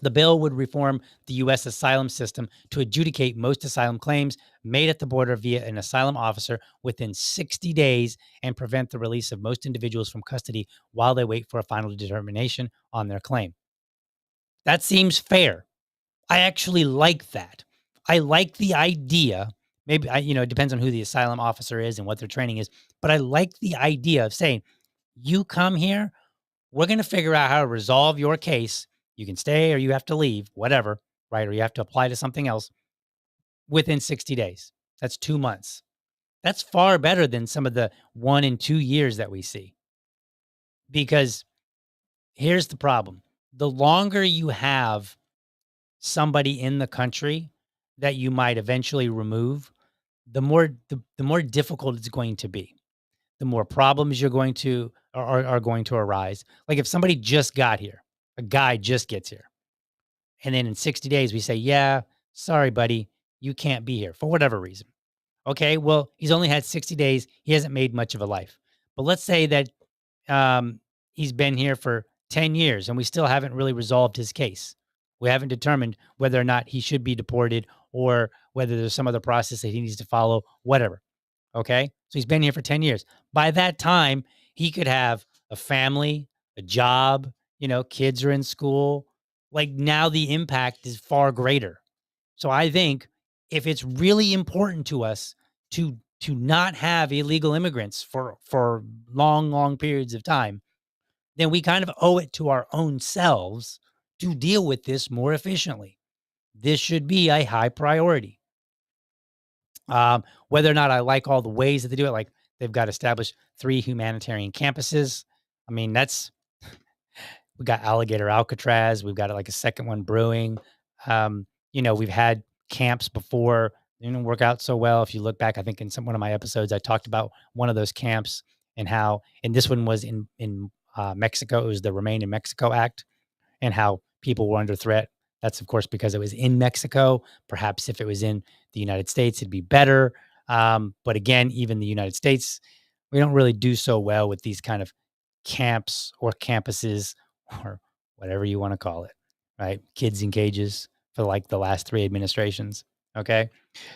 The bill would reform the U.S. asylum system to adjudicate most asylum claims made at the border via an asylum officer within 60 days and prevent the release of most individuals from custody while they wait for a final determination on their claim. That seems fair. I actually like that. I like the idea. Maybe it depends on who the asylum officer is and what their training is, but I like the idea of saying, you come here, we're going to figure out how to resolve your case. You can stay or you have to leave, whatever, right? Or you have to apply to something else within 60 days. That's 2 months. That's far better than some of the 1 and 2 years that we see. Because here's the problem. The longer you have somebody in the country that you might eventually remove, the more difficult it's going to be. The more problems you're going to are going to arise. Like if somebody just got here, a guy just gets here, and then in 60 days we say, "Yeah, sorry, buddy, you can't be here for whatever reason." Okay, well, he's only had 60 days. He hasn't made much of a life. But let's say that he's been here for 10 years and we still haven't really resolved his case. We haven't determined whether or not he should be deported or whether there's some other process that he needs to follow, whatever. Okay. So he's been here for 10 years. By that time, he could have a family, a job, kids are in school. Like now the impact is far greater. So I think if it's really important to us to not have illegal immigrants for long periods of time, then we kind of owe it to our own selves to deal with this more efficiently. This should be a high priority. Whether or not I like all the ways that they do it, like they've got established 3 humanitarian campuses. I mean, we got Alligator Alcatraz. We've got like a second one brewing. We've had camps before. They didn't work out so well. If you look back, I think in one of my episodes, I talked about one of those camps and how, and this one was in Mexico. It was the Remain in Mexico Act, and how people were under threat. That's, of course, because it was in Mexico. Perhaps if it was in the United States, it'd be better. But again, even the United States, we don't really do so well with these kind of camps or campuses or whatever you want to call it, right? Kids in cages for like the last 3 administrations. Okay.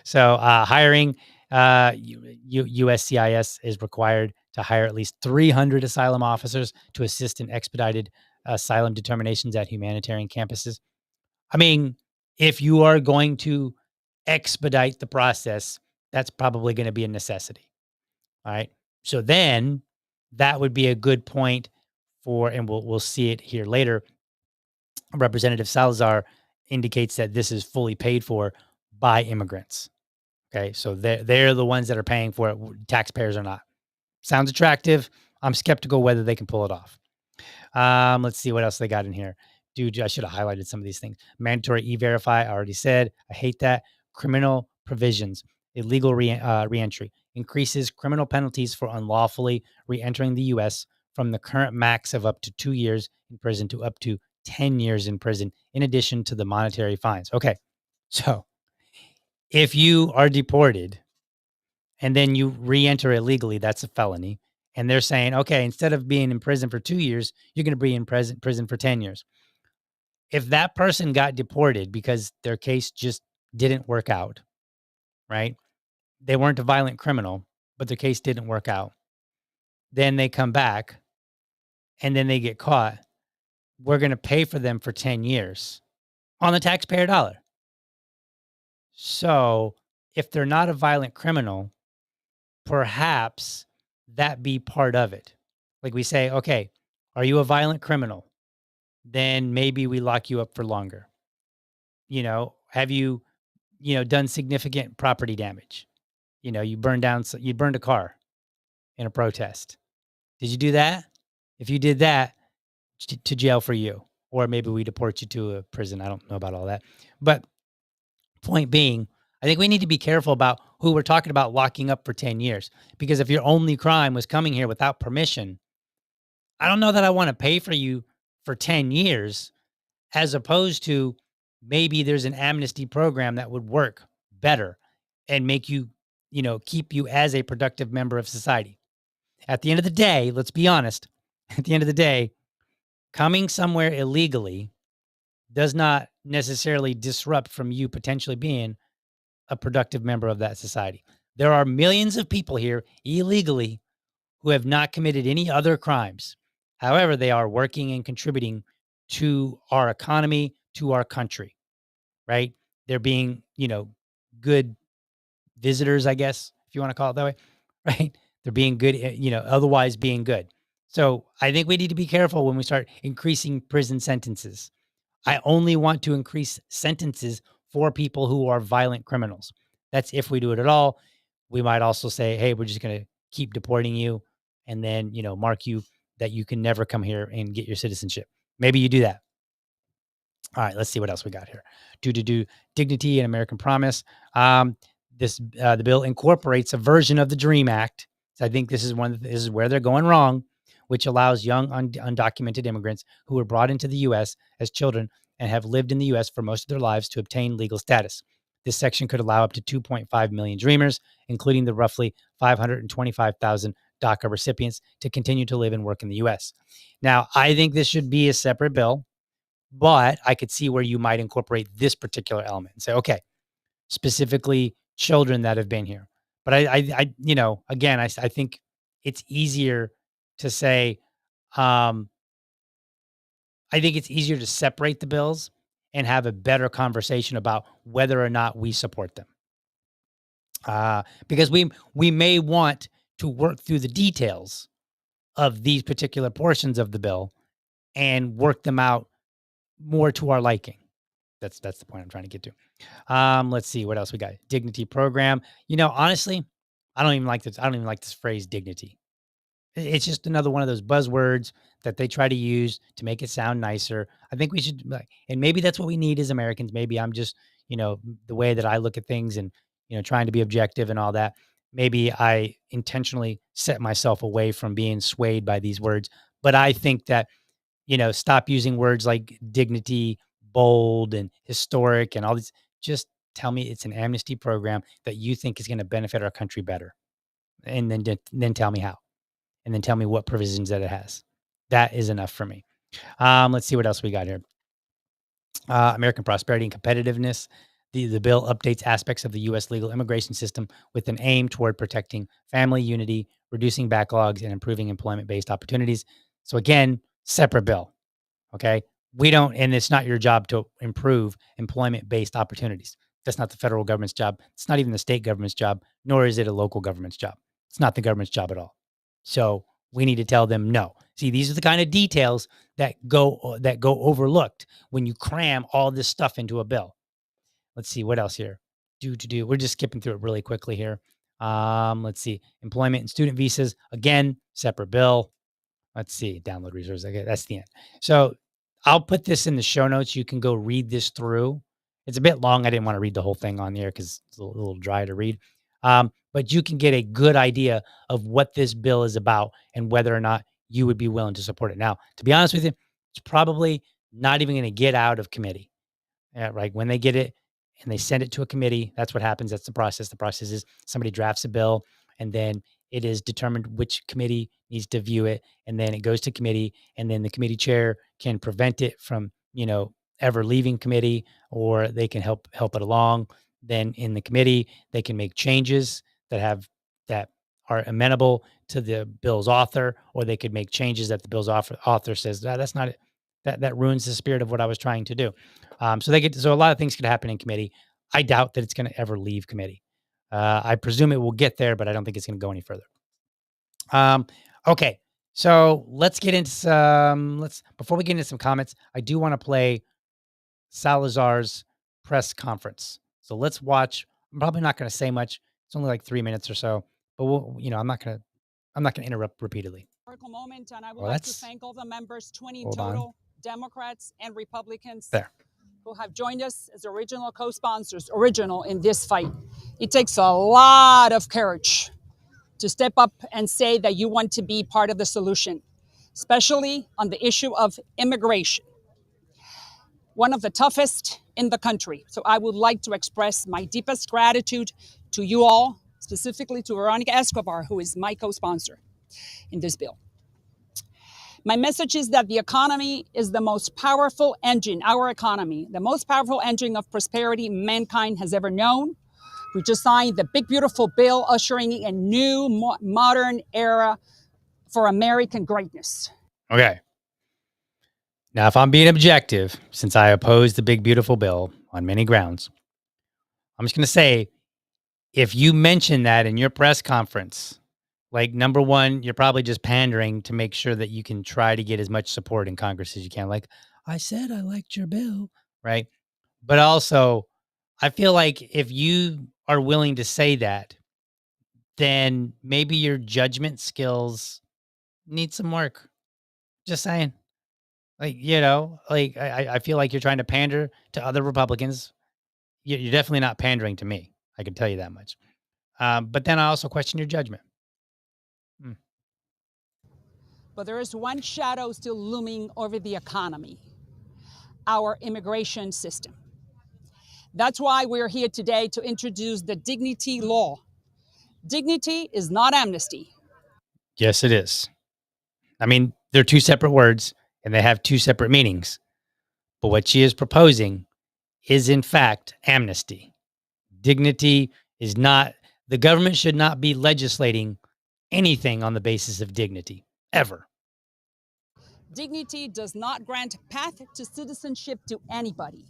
So hiring USCIS is required to hire at least 300 asylum officers to assist in expedited asylum determinations at humanitarian campuses. I mean, if you are going to expedite the process, that's probably going to be a necessity. All right. So then that would be a good point for, and we'll see it here later. Representative Salazar indicates that this is fully paid for by immigrants. Okay. So they're the ones that are paying for it. Taxpayers are not. Sounds attractive. I'm skeptical whether they can pull it off. Let's see what else they got in here. Dude, I should have highlighted some of these things. Mandatory e-verify, I already said. I hate that. Criminal provisions, illegal reentry, increases criminal penalties for unlawfully reentering the U.S. from the current max of up to 2 years in prison to up to 10 years in prison, in addition to the monetary fines. Okay, so if you are deported and then you re-enter illegally, that's a felony. And they're saying, okay, instead of being in prison for 2 years, you're going to be in prison for 10 years. If that person got deported because their case just didn't work out, right? They weren't a violent criminal, but their case didn't work out. Then they come back and then they get caught. We're going to pay for them for 10 years on the taxpayer dollar. So if they're not a violent criminal, perhaps that be part of it. Like we say, okay, are you a violent criminal? Then maybe we lock you up for longer. Have you, done significant property damage? You you burned a car in a protest. Did you do that? If you did that, to jail for you, or maybe we deport you to a prison. I don't know about all that. But point being, I think we need to be careful about who we're talking about locking up for 10 years. Because if your only crime was coming here without permission, I don't know that I want to pay for you for 10 years, as opposed to maybe there's an amnesty program that would work better and make you, keep you as a productive member of society. At the end of the day, let's be honest, at the end of the day, coming somewhere illegally does not necessarily disrupt from you potentially being a productive member of that society. There are millions of people here illegally who have not committed any other crimes. However, they are working and contributing to our economy, to our country, right? They're being, good visitors, I guess, if you want to call it that way, right? They're being good, otherwise being good. So I think we need to be careful when we start increasing prison sentences. I only want to increase sentences for people who are violent criminals. That's if we do it at all. We might also say, hey, we're just going to keep deporting you and then, mark you that you can never come here and get your citizenship. Maybe you do that. All right, let's see what else we got here. Do dignity and American promise. The bill incorporates a version of the DREAM Act. So I think this is where they're going wrong, which allows young undocumented immigrants who were brought into the U.S. as children and have lived in the U.S. for most of their lives to obtain legal status. This section could allow up to 2.5 million Dreamers, including the roughly 525,000 DACA recipients, to continue to live and work in the U.S. Now, I think this should be a separate bill, but I could see where you might incorporate this particular element and say, okay, specifically children that have been here. But again, I think it's easier to say, I think it's easier to separate the bills and have a better conversation about whether or not we support them. Because we may want to work through the details of these particular portions of the bill and work them out more to our liking. That's the point I'm trying to get to. Let's see what else we got. Dignity program. Honestly, I don't even like this. I don't even like this phrase dignity. It's just another one of those buzzwords that they try to use to make it sound nicer. I think we should, and maybe that's what we need as Americans. Maybe I'm just, the way that I look at things and, trying to be objective and all that. Maybe I intentionally set myself away from being swayed by these words. But I think that, stop using words like dignity, bold, and historic and all these. Just tell me it's an amnesty program that you think is going to benefit our country better. And then tell me how. And then tell me what provisions that it has. That is enough for me. Let's see what else we got here. American prosperity and competitiveness. The bill updates aspects of the U.S. legal immigration system with an aim toward protecting family unity, reducing backlogs, and improving employment-based opportunities. So again, separate bill. Okay. And it's not your job to improve employment-based opportunities. That's not the federal government's job. It's not even the state government's job, nor is it a local government's job. It's not the government's job at all. So we need to tell them no. See, these are the kind of details that go overlooked when you cram all this stuff into a bill. Let's see what else here. We're just skipping through it really quickly here. Let's see, employment and student visas, again, separate bill. Let's see, download resources. Okay, that's the end. So I'll put this in the show notes. You can go read this through. It's a bit long. I didn't want to read the whole thing on the air because it's a little dry to read. But you can get a good idea of what this bill is about and whether or not you would be willing to support it. Now, to be honest with you, it's probably not even going to get out of committee. Right. When they get it and they send it to a committee, that's what happens. That's the process. The process is somebody drafts a bill and then it is determined which committee needs to view it. And then it goes to committee and then the committee chair can prevent it from, ever leaving committee, or they can help it along. Then in the committee, they can make changes that are amenable to the bill's author, or they could make changes that the bill's author says that's not it. That ruins the spirit of what I was trying to do. So a lot of things could happen in committee. I doubt that it's going to ever leave committee. I presume it will get there, but I don't think it's going to go any further. Okay, so let's get into before we get into some comments, I do want to play Salazar's press conference. So let's watch. I'm probably not going to say much. It's only like 3 minutes or so, but I'm not going to interrupt repeatedly. Moment, and I would like to thank all the members, 20 total, Democrats and Republicans who have joined us as original co-sponsors, in this fight. It takes a lot of courage to step up and say that you want to be part of the solution, especially on the issue of immigration, one of the toughest in the country. So I would like to express my deepest gratitude to you all, specifically to Veronica Escobar, who is my co-sponsor in this bill. My message is that the economy is the most powerful engine, our economy, the most powerful engine of prosperity mankind has ever known. We just signed the big, beautiful bill ushering in a new, modern era for American greatness. Okay. Now, if I'm being objective, since I oppose the big, beautiful bill on many grounds, I'm just going to say, if you mention that in your press conference, like, number one, you're probably just pandering to make sure that you can try to get as much support in Congress as you can. Like, I said I liked your bill, right? But also, I feel like if you are willing to say that, then maybe your judgment skills need some work. Just saying. I feel like you're trying to pander to other Republicans. You're definitely not pandering to me. I can tell you that much. But then I also question your judgment. But there is one shadow still looming over the economy: our immigration system. That's why we're here today to introduce the Dignity Law. Dignity is not amnesty. Yes, it is. I mean, they're two separate words and they have two separate meanings. But what she is proposing is, in fact, amnesty. Dignity is not, the government should not be legislating anything on the basis of dignity, ever. Dignity does not grant path to citizenship to anybody.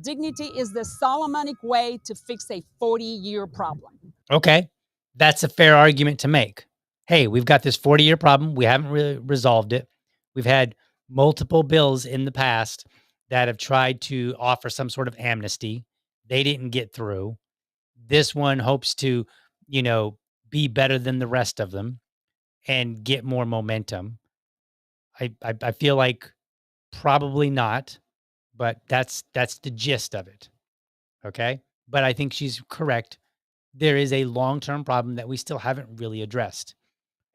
Dignity is the Solomonic way to fix a 40-year problem. Okay, that's a fair argument to make. Hey, we've got this 40-year problem. We haven't really resolved it. We've had multiple bills in the past that have tried to offer some sort of amnesty. They didn't get through. This one hopes to, be better than the rest of them and get more momentum. I feel like probably not, but that's the gist of it. Okay? But I think she's correct. There is a long-term problem that we still haven't really addressed.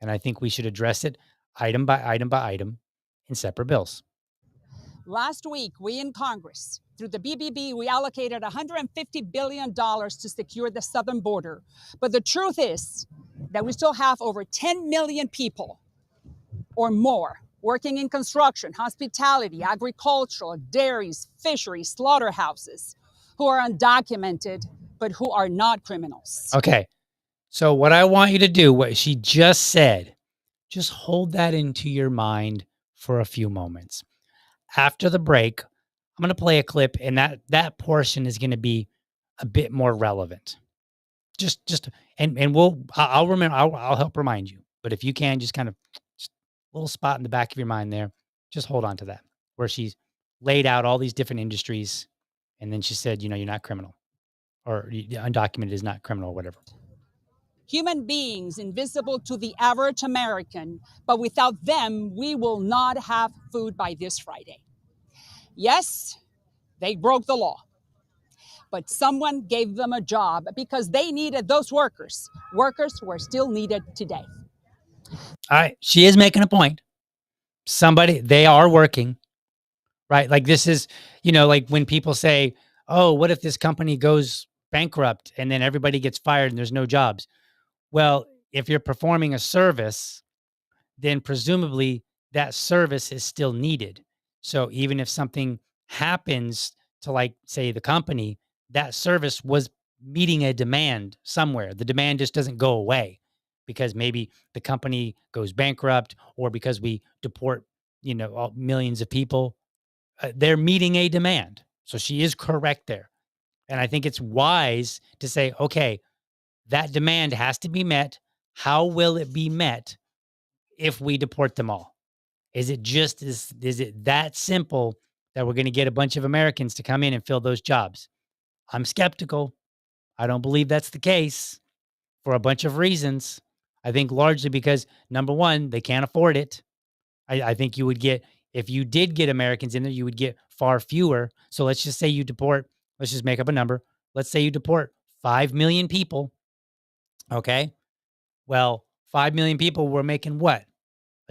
And I think we should address it item by item by item in separate bills. Last week, we in Congress, through the BBB, we allocated $150 billion to secure the southern border. But the truth is that we still have over 10 million people or more working in construction, hospitality, agricultural, dairies, fisheries, slaughterhouses, who are undocumented, but who are not criminals. Okay. So what I want you to do, what she just said, just hold that into your mind for a few moments. After the break, I'm going to play a clip, and that portion is going to be a bit more relevant. I'll remember. I'll help remind you. But if you can, just kind of just a little spot in the back of your mind there, just hold on to that, where she's laid out all these different industries, and then she said, you're not criminal, or undocumented is not criminal, or whatever. human beings invisible to the average American, but without them, we will not have food by this Friday. Yes, they broke the law, but someone gave them a job because they needed those workers. Workers who are still needed today. All right. She is making a point. They are working, right? Like this is, like when people say, oh, what if this company goes bankrupt and then everybody gets fired and there's no jobs? Well, if you're performing a service, then presumably that service is still needed. So even if something happens to, like, say, the company, that service was meeting a demand somewhere. The demand just doesn't go away because maybe the company goes bankrupt or because we deport, millions of people. They're meeting a demand. So she is correct there. And I think it's wise to say, okay, that demand has to be met. How will it be met if we deport them all? Is it that simple that we're going to get a bunch of Americans to come in and fill those jobs? I'm skeptical. I don't believe that's the case for a bunch of reasons. I think largely because number one, they can't afford it. I think you would get, if you did get Americans in there, you would get far fewer. So let's just say you deport, let's just make up a number. Let's say you deport 5 million people. Okay. Well, 5 million people were making what?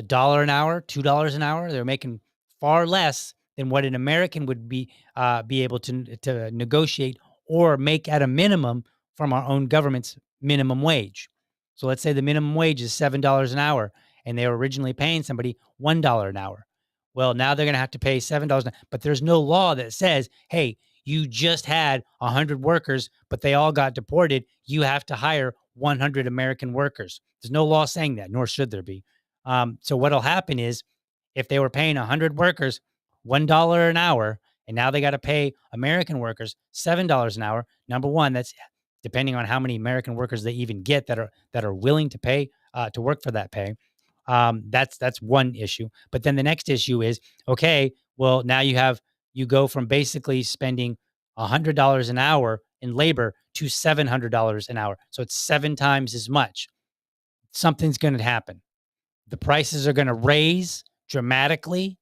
$1 an hour, $2 an hour. They're making far less than what an American would be able to negotiate or make at a minimum from our own government's minimum wage. So let's say the minimum wage is $7 an hour, and they were originally paying somebody $1 an hour. Well, now they're going to have to pay $7 an hour, but there's no law that says, hey, you just had 100 workers, but they all got deported. You have to hire 100 American workers. There's no law saying that, nor should there be. So what'll happen is if they were paying 100 workers $1 an hour, and now they got to pay American workers $7 an hour. Number one, that's depending on how many American workers they even get that are willing to pay to work for that pay. That's one issue. But then the next issue is, okay, well, now you go from basically spending $100 an hour in labor to $700 an hour. So it's 7 times as much. Something's going to happen. The prices are going to raise dramatically,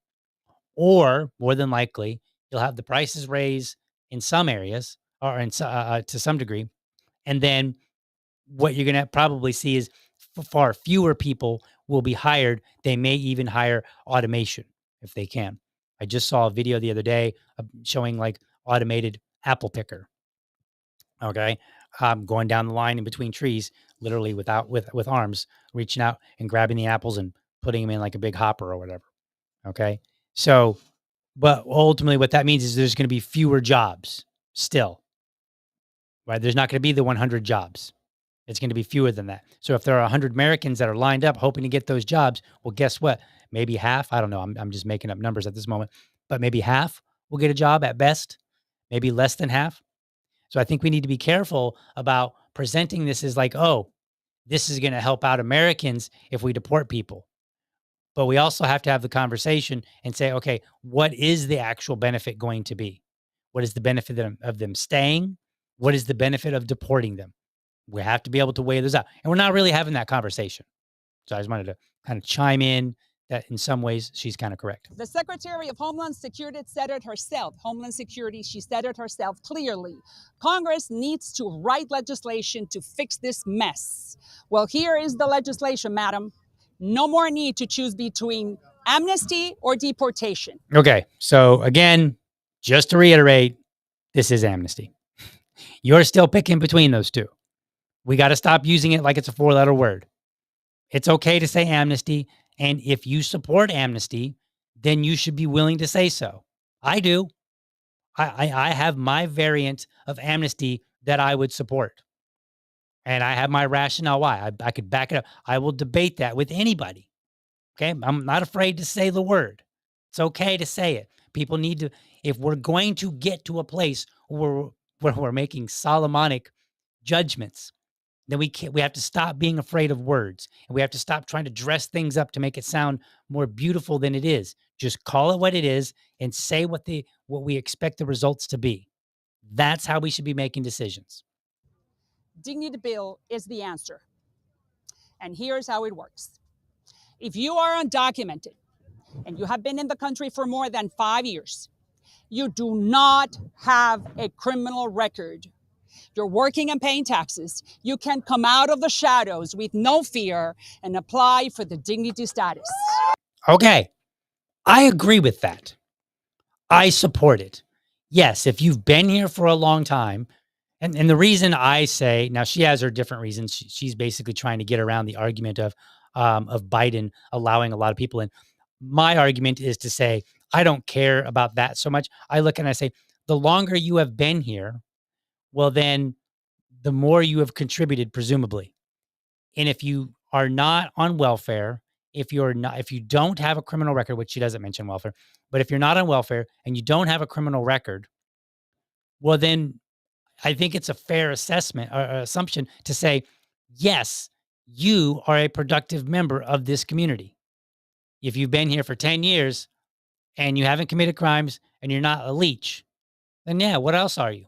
or more than likely, you'll have the prices raise in some areas or to some degree. And then what you're going to probably see is far fewer people will be hired. They may even hire automation if they can. I just saw a video the other day showing like automated apple picker. Okay. Going down the line in between trees, literally with arms, reaching out and grabbing the apples and putting them in like a big hopper or whatever. Okay. So, but ultimately what that means is there's going to be fewer jobs still, right? There's not going to be the 100 jobs. It's going to be fewer than that. So if there are 100 Americans that are lined up hoping to get those jobs, well, guess what? Maybe half, I don't know. I'm just making up numbers at this moment, but maybe half will get a job at best, maybe less than half. So I think we need to be careful about presenting this as like, oh, this is going to help out Americans if we deport people. But we also have to have the conversation and say, okay, what is the actual benefit going to be? What is the benefit of them staying? What is the benefit of deporting them? We have to be able to weigh those out. And we're not really having that conversation. So I just wanted to kind of chime in that in some ways she's kind of correct. The Secretary of Homeland Security said it herself. Homeland Security, she said it herself clearly. Congress needs to write legislation to fix this mess. Well, here is the legislation, madam. No more need to choose between amnesty or deportation. Okay. So again, just to reiterate, this is amnesty. You're still picking between those two. We got to stop using it like it's a 4-letter word. It's okay to say amnesty. And if you support amnesty, then you should be willing to say so. I do. I have my variant of amnesty that I would support. And I have my rationale why. I could back it up. I will debate that with anybody. Okay. I'm not afraid to say the word. It's okay to say it. People need to, if we're going to get to a place where we're making Solomonic judgments, then we have to stop being afraid of words, and we have to stop trying to dress things up to make it sound more beautiful than it is. Just call it what it is and say what we expect the results to be. That's how we should be making decisions. Dignity bill is the answer. And here's how it works. If you are undocumented and you have been in the country for more than 5 years, you do not have a criminal record. You're working and paying taxes. You can come out of the shadows with no fear and apply for the dignity status. Okay. I agree with that. I support it. Yes, if you've been here for a long time, and the reason I say, now she has her different reasons. She's basically trying to get around the argument of Biden allowing a lot of people in. My argument is to say, I don't care about that so much. I look and I say, the longer you have been here, well, then the more you have contributed, presumably. And if you are not on welfare, if you don't have a criminal record, which she doesn't mention welfare, but if you're not on welfare and you don't have a criminal record, well, then I think it's a fair assessment or assumption to say, yes, you are a productive member of this community. If you've been here for 10 years and you haven't committed crimes and you're not a leech, then yeah, what else are you?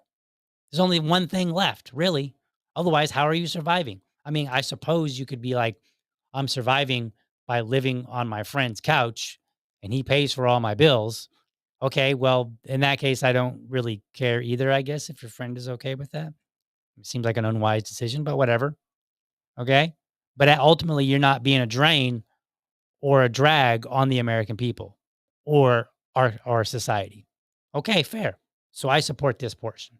There's only one thing left, really. Otherwise, how are you surviving? I mean, I suppose you could be like, I'm surviving by living on my friend's couch and he pays for all my bills. Okay, well, in that case, I don't really care either, I guess, if your friend is okay with that. It seems like an unwise decision, but whatever. Okay. But ultimately, you're not being a drain or a drag on the American people or our society. Okay, fair. So I support this portion.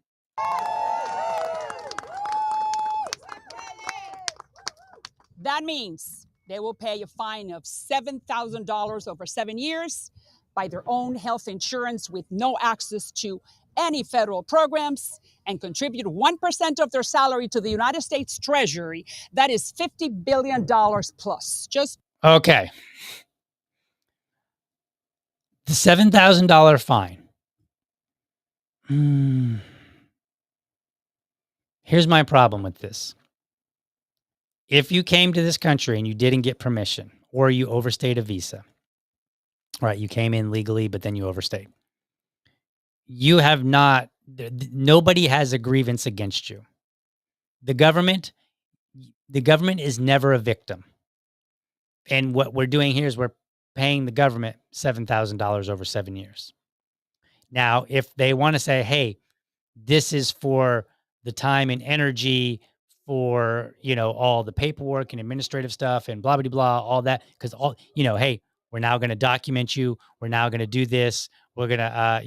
That means they will pay a fine of $7,000 over 7 years, buy their own health insurance with no access to any federal programs, and contribute 1% of their salary to the United States Treasury. That is $50 billion plus. Just Okay. The $7,000 fine. Here's my problem with this. If you came to this country and you didn't get permission or you overstayed a visa, right? You came in legally, but then you overstayed. You have not, nobody has a grievance against you. The government is never a victim. And what we're doing here is we're paying the government $7,000 over 7 years. Now, if they want to say, hey, this is for the time and energy for, all the paperwork and administrative stuff and blah, blah, blah, all that. Cause hey, we're now going to document you. We're now going to do this. We're going to,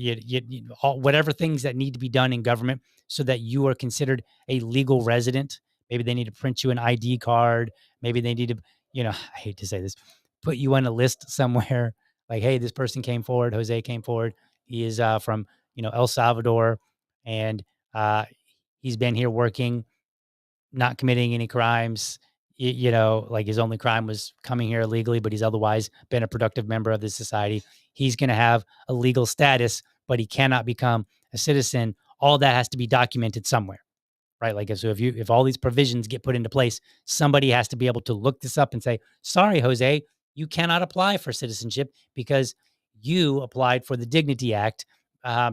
whatever things that need to be done in government so that you are considered a legal resident. Maybe they need to print you an ID card. Maybe they need to, I hate to say this, put you on a list somewhere like, hey, this person came forward. Jose came forward. He is from, El Salvador. And he's been here working, not committing any crimes. Like his only crime was coming here illegally, but he's otherwise been a productive member of this society. He's going to have a legal status, but he cannot become a citizen. All that has to be documented somewhere, right? Like, so if all these provisions get put into place, somebody has to be able to look this up and say, sorry, Jose, you cannot apply for citizenship because you applied for the Dignity Act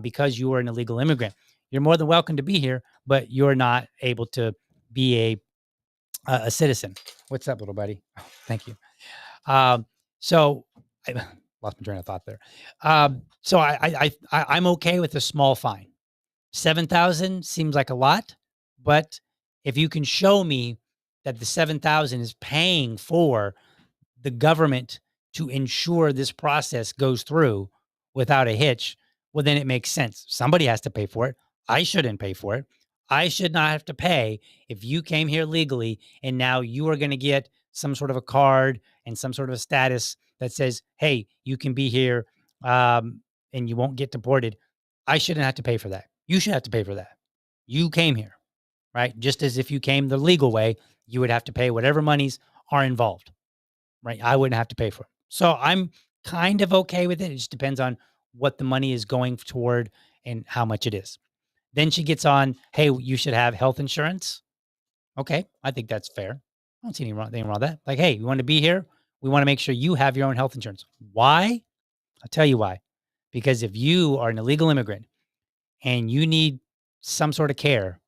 because you were an illegal immigrant. You're more than welcome to be here, but you're not able to be a citizen. What's up, little buddy? Oh, thank you. So I lost my train of thought there. So I'm okay with a small fine. 7,000 seems like a lot, but if you can show me that the 7,000 is paying for the government to ensure this process goes through without a hitch, well, then it makes sense. Somebody has to pay for it. I shouldn't pay for it. I should not have to pay if you came here legally and now you are going to get some sort of a card and some sort of a status that says, hey, you can be here and you won't get deported. I shouldn't have to pay for that. You should have to pay for that. You came here, right? Just as if you came the legal way, you would have to pay whatever monies are involved, right? I wouldn't have to pay for it. So I'm kind of okay with it. It just depends on what the money is going toward and how much it is. Then she gets on, hey, you should have health insurance. Okay, I think that's fair. I don't see anything wrong with that. Like, hey, you want to be here? We want to make sure you have your own health insurance. Why? I'll tell you why. Because if you are an illegal immigrant and you need some sort of care,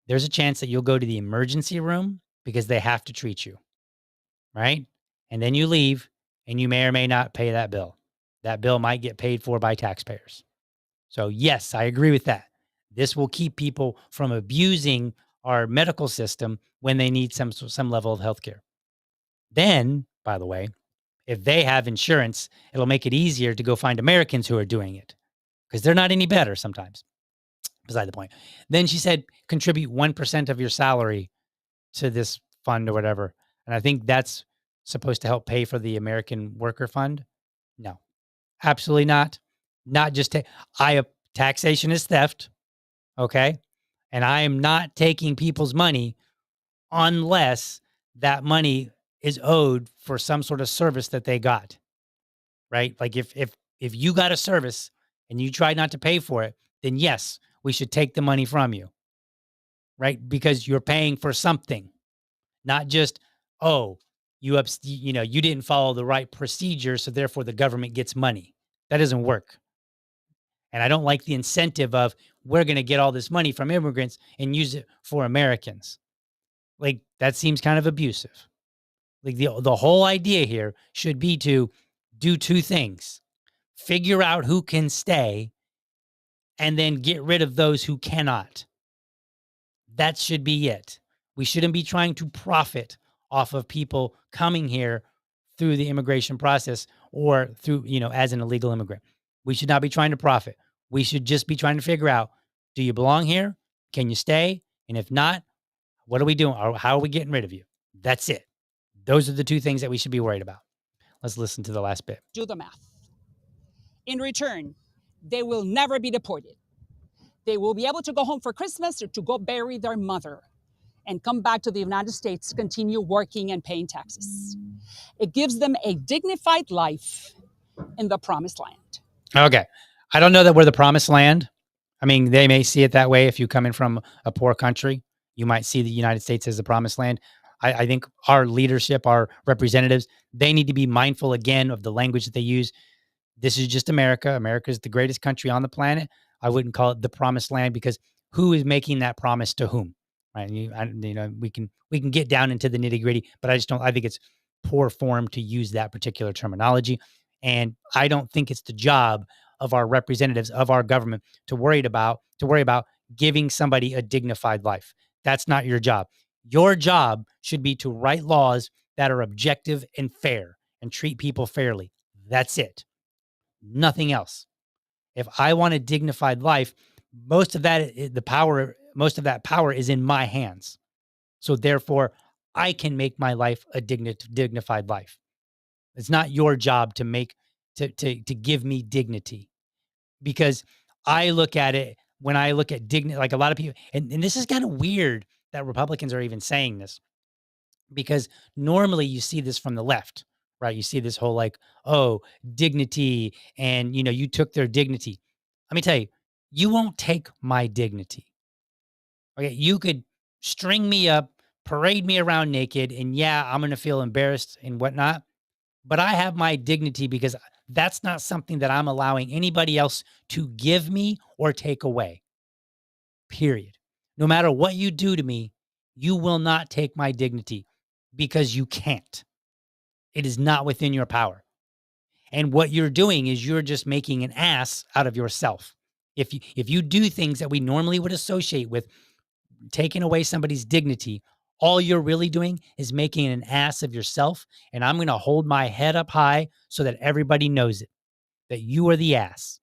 there's a chance that you'll go to the emergency room because they have to treat you. right? And then you leave and you may or may not pay that bill. That bill might get paid for by taxpayers. So, yes, I agree with that. This will keep people from abusing our medical system when they need some level of healthcare. Then, by the way, if they have insurance, it'll make it easier to go find Americans who are doing it because they're not any better sometimes. Beside the point. Then she said, contribute 1% of your salary to this fund or whatever. And I think that's supposed to help pay for the American Worker Fund. No, absolutely not. Not just taxation is theft. Okay. And I am not taking people's money unless that money is owed for some sort of service that they got. Right? Like if you got a service and you try not to pay for it, then yes, we should take the money from you. Right? Because you're paying for something, not just, oh, you didn't follow the right procedure, so therefore the government gets money. That doesn't work. And I don't like the incentive of we're going to get all this money from immigrants and use it for Americans. Like that seems kind of abusive. Like the whole idea here should be to do two things. Figure out who can stay and then get rid of those who cannot. That should be it. We shouldn't be trying to profit off of people coming here through the immigration process or through, as an illegal immigrant. We should not be trying to profit. We should just be trying to figure out, do you belong here? Can you stay? And if not, what are we doing? How are we getting rid of you? That's it. Those are the two things that we should be worried about. Let's listen to the last bit. Do the math. In return, they will never be deported. They will be able to go home for Christmas or to go bury their mother and come back to the United States, continue working and paying taxes. It gives them a dignified life in the promised land. Okay. I don't know that we're the promised land. I mean, they may see it that way. If you come in from a poor country, you might see the United States as the promised land. I think our leadership, our representatives, they need to be mindful again of the language that they use. This is just America. America is the greatest country on the planet. I wouldn't call it the promised land because who is making that promise to whom? Right? We can get down into the nitty gritty, but I think it's poor form to use that particular terminology. And I don't think it's the job of our representatives of our government to worry about giving somebody a dignified life. That's not your job. Your job should be to write laws that are objective and fair and treat people fairly. That's it. Nothing else. If I want a dignified life, most of that power is in my hands. So therefore, I can make my life a dignified life. It's not your job to give me dignity, because I look at it when I look at dignity, like a lot of people, and this is kind of weird that Republicans are even saying this, because normally you see this from the left, right? You see this whole like, oh, dignity, and you took their dignity. Let me tell you, you won't take my dignity. Okay, you could string me up, parade me around naked, and yeah, I'm gonna feel embarrassed and whatnot. But I have my dignity because that's not something that I'm allowing anybody else to give me or take away. Period. No matter what you do to me, you will not take my dignity because you can't. It is not within your power. And what you're doing is you're just making an ass out of yourself. If you do things that we normally would associate with taking away somebody's dignity, all you're really doing is making an ass of yourself. And I'm going to hold my head up high so that everybody knows it, that you are the ass.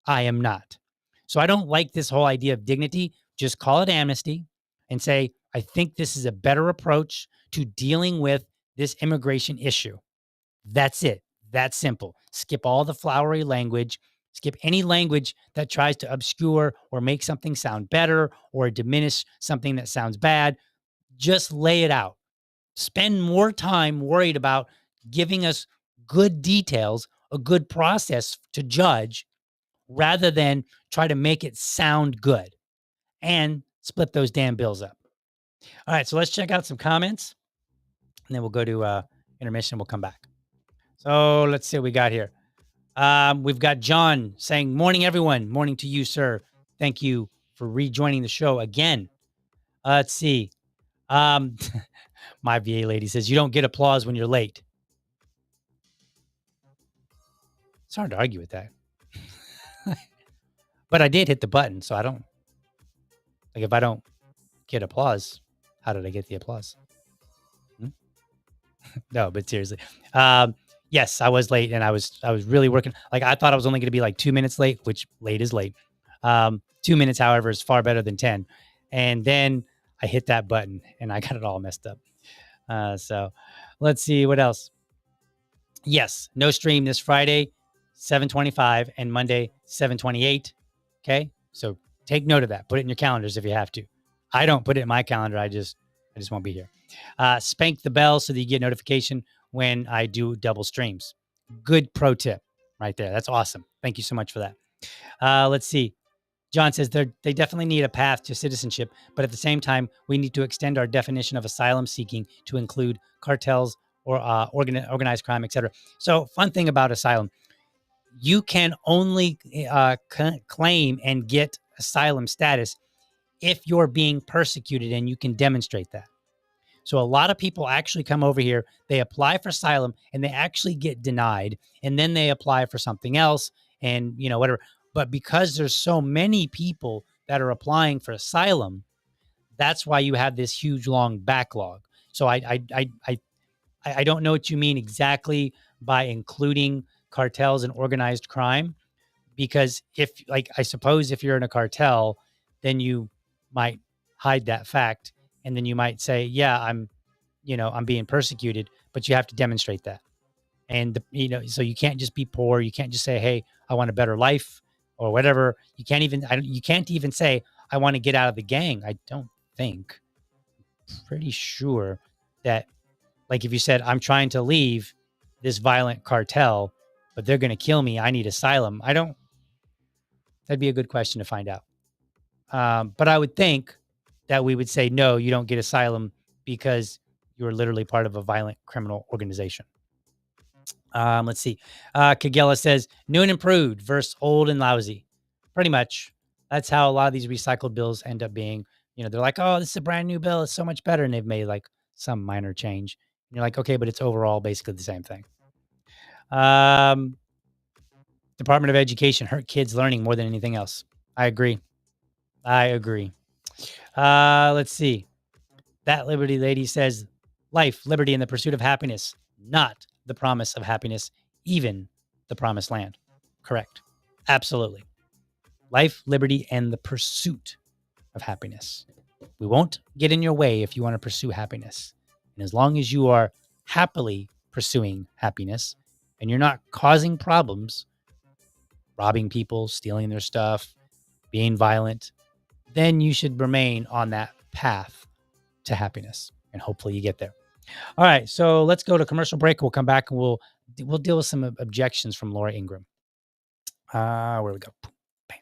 I am not. So I don't like this whole idea of dignity. Just call it amnesty and say, I think this is a better approach to dealing with this immigration issue. That's it. That's simple. Skip all the flowery language. Skip any language that tries to obscure or make something sound better or diminish something that sounds bad. Just lay it out. Spend more time worried about giving us good details, a good process to judge, rather than try to make it sound good and split those damn bills up. All right, so let's check out some comments, and then we'll go to intermission. We'll come back. So let's see what we got here. We've got John saying, morning, everyone. Morning to you, sir. Thank you for rejoining the show again. Let's see. My VA lady says, you don't get applause when you're late. It's hard to argue with that. But I did hit the button, so I don't, like, if I don't get applause, how did I get the applause? No, but seriously. Yes, I was late and I was really working. Like, I thought I was only going to be like 2 minutes late, which late is late. 2 minutes, however, is far better than 10. And then I hit that button and I got it all messed up. So let's see what else. Yes, no stream this Friday, 7:25, and Monday, 7:28. Okay. So take note of that. Put it in your calendars if you have to. I don't put it in my calendar. I just won't be here. Spank the bell so that you get notification when I do double streams. Good pro tip right there. That's awesome. Thank you so much for that. Let's see. John says they definitely need a path to citizenship, but at the same time, we need to extend our definition of asylum seeking to include cartels or organized crime, etc. So, fun thing about asylum, you can only claim and get asylum status if you're being persecuted, and you can demonstrate that. So a lot of people actually come over here, they apply for asylum and they actually get denied, and then they apply for something else and, whatever. But because there's so many people that are applying for asylum, that's why you have this huge long backlog. So I don't know what you mean exactly by including cartels and organized crime, because I suppose if you're in a cartel, then you might hide that fact. And then you might say, yeah, I'm being persecuted, but you have to demonstrate that. And, so you can't just be poor. You can't just say, hey, I want a better life or whatever. You can't even say, I want to get out of the gang. I don't think. Pretty sure that, like, if you said, I'm trying to leave this violent cartel, but they're going to kill me, I need asylum. That'd be a good question to find out. But I would think that we would say, no, you don't get asylum because you're literally part of a violent criminal organization. Let's see. Kagela says, new and improved versus old and lousy. Pretty much. That's how a lot of these recycled bills end up being. They're like, oh, this is a brand new bill. It's so much better. And they've made like some minor change. And you're like, okay, but it's overall basically the same thing. Department of Education hurt kids learning more than anything else. I agree. Let's see. That Liberty lady says, life, liberty, and the pursuit of happiness, not the promise of happiness, even the promised land. Correct. Absolutely. Life, liberty, and the pursuit of happiness. We won't get in your way if you want to pursue happiness. And as long as you are happily pursuing happiness and you're not causing problems, robbing people, stealing their stuff, being violent, then you should remain on that path to happiness. And hopefully you get there. All right, so let's go to commercial break. We'll come back and we'll deal with some objections from Laura Ingraham. Where we go. Bam.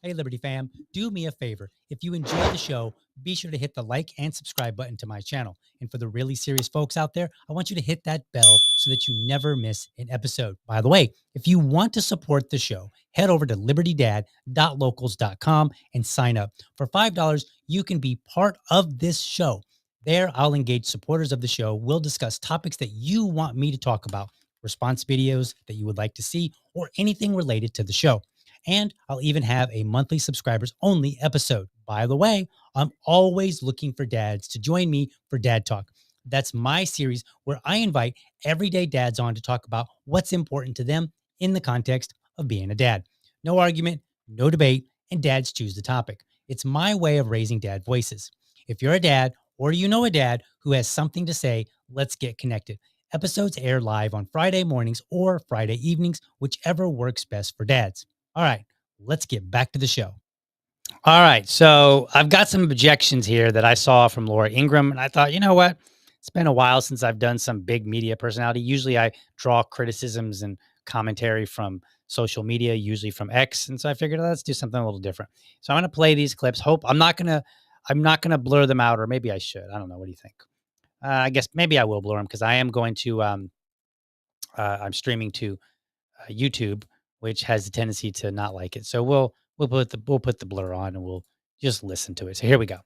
Hey, Liberty fam, do me a favor. If you enjoyed the show, be sure to hit the like and subscribe button to my channel. And for the really serious folks out there, I want you to hit that bell so that you never miss an episode. By the way, if you want to support the show, head over to libertydad.locals.com and sign up. For $5, you can be part of this show. There, I'll engage supporters of the show. We'll discuss topics that you want me to talk about, response videos that you would like to see, or anything related to the show. And I'll even have a monthly subscribers only episode. By the way, I'm always looking for dads to join me for Dad Talk. That's my series where I invite everyday dads on to talk about what's important to them in the context of being a dad. No argument, no debate, and dads choose the topic. It's my way of raising dad voices. If you're a dad or you know a dad who has something to say, let's get connected. Episodes air live on Friday mornings or Friday evenings, whichever works best for dads. All right, let's get back to the show. All right, so I've got some objections here that I saw from Laura Ingraham, and I thought, you know what? It's been a while since I've done some big media personality. Usually I draw criticisms and commentary from social media, usually from X, and so I figured, let's do something a little different. So I'm going to play these clips. I'm not going to blur them out, or maybe I should. I don't know. What do you think? I guess maybe I will blur them because I am going to, I'm streaming to YouTube, which has a tendency to not like it. So we'll put the blur on and we'll just listen to it. So here we go.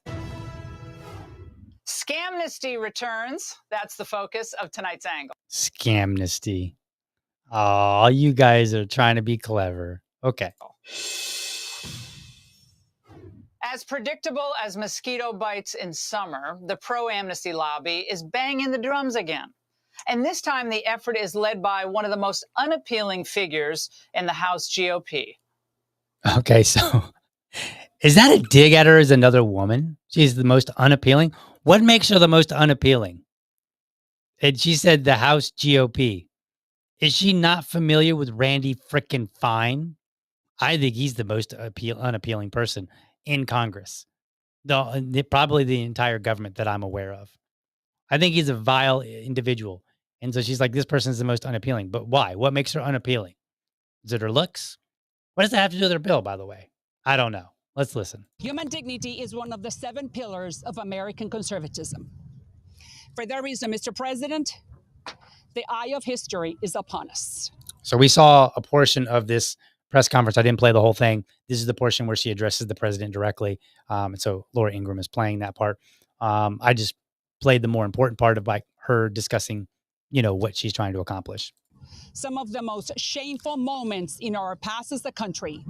Scam Scamnesty returns. That's the focus of tonight's angle. Scamnesty. Oh, you guys are trying to be clever. Okay. As predictable as mosquito bites in summer, the pro-amnesty lobby is banging the drums again. And this time, the effort is led by one of the most unappealing figures in the House GOP. Okay, so is that a dig at her as another woman? She's the most unappealing. What makes her the most unappealing? And she said the House GOP. Is she not familiar with Randy frickin' Fine? I think he's the most unappealing person in Congress. Probably the entire government that I'm aware of. I think he's a vile individual. And so she's like, this person's the most unappealing. But why? What makes her unappealing? Is it her looks? What does that have to do with her bill, by the way? I don't know. Let's listen. Human dignity is one of the 7 pillars of American conservatism. For that reason, Mr. President, the eye of history is upon us. So we saw a portion of this press conference. I didn't play the whole thing. This is the portion where she addresses the president directly. And so Laura Ingraham is playing that part. I just played the more important part of like her discussing, what she's trying to accomplish. Some of the most shameful moments in our past as a country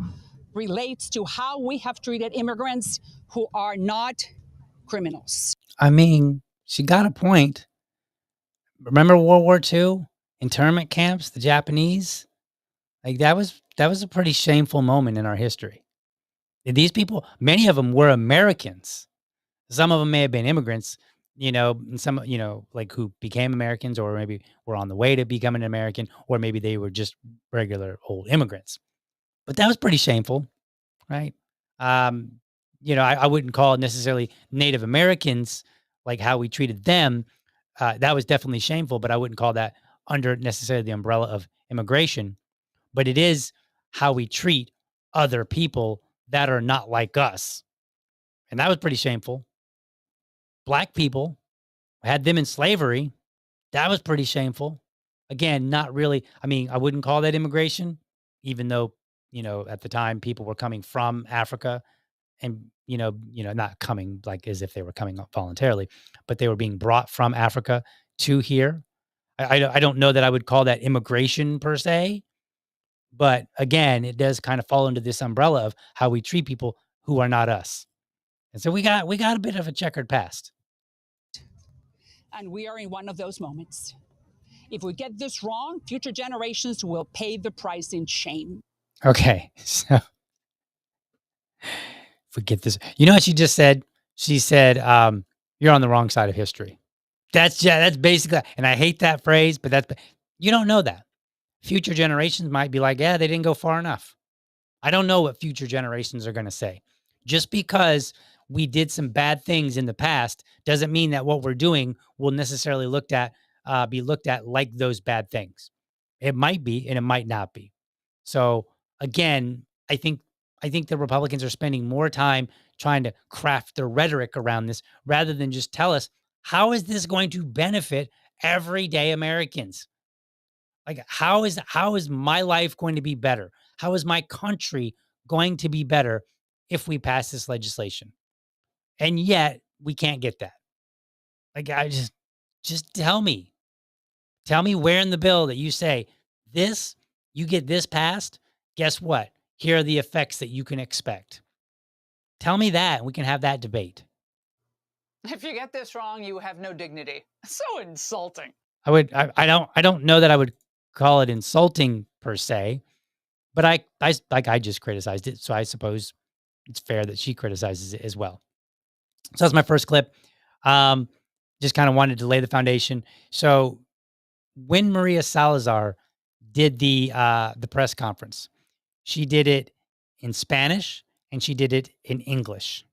relates to how we have treated immigrants who are not criminals. I mean, she got a point. Remember World War II? Internment camps, the Japanese? Like that was a pretty shameful moment in our history. And these people, many of them were Americans. Some of them may have been immigrants, and some, like who became Americans or maybe were on the way to becoming an American, or maybe they were just regular old immigrants. But that was pretty shameful, right? I wouldn't call it necessarily Native Americans, like how we treated them. That was definitely shameful, but I wouldn't call that under necessarily the umbrella of immigration. But it is how we treat other people that are not like us. And that was pretty shameful. Black people, had them in slavery. That was pretty shameful. Again, not really. I mean, I wouldn't call that immigration, even though, at the time people were coming from Africa and, not coming like as if they were coming up voluntarily, but they were being brought from Africa to here. I don't know that I would call that immigration per se. But again, it does kind of fall into this umbrella of how we treat people who are not us. And so we got a bit of a checkered past. And we are in one of those moments. If we get this wrong, future generations will pay the price in shame. Okay. So if we get this, you know what she just said? She said, you're on the wrong side of history. That's basically, and I hate that phrase, but you don't know that. Future generations might be like, yeah, they didn't go far enough. I don't know what future generations are going to say. Just because we did some bad things in the past doesn't mean that what we're doing will necessarily be looked at like those bad things. It might be, and it might not be. So again, I think the Republicans are spending more time trying to craft their rhetoric around this rather than just tell us, how is this going to benefit everyday Americans? Like, how is my life going to be better? How is my country going to be better if we pass this legislation? And yet we can't get that. Like, just tell me where in the bill that you say this, you get this passed. Guess what? Here are the effects that you can expect. Tell me that, and we can have that debate. If you get this wrong, you have no dignity. So insulting. I don't know that I would call it insulting per se, but I just criticized it. So I suppose it's fair that she criticizes it as well. So that's my first clip. Just kind of wanted to lay the foundation. So when Maria Salazar did the press conference, she did it in Spanish and she did it in English.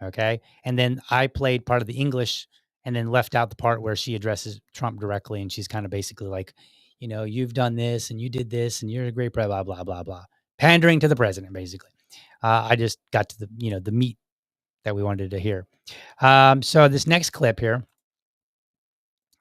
Okay. And then I played part of the English and then left out the part where she addresses Trump directly. And she's kind of basically like, you've done this and you did this and you're a great, blah, blah, blah, blah, blah. Pandering to the president, basically. I just got to the meat that we wanted to hear. So this next clip here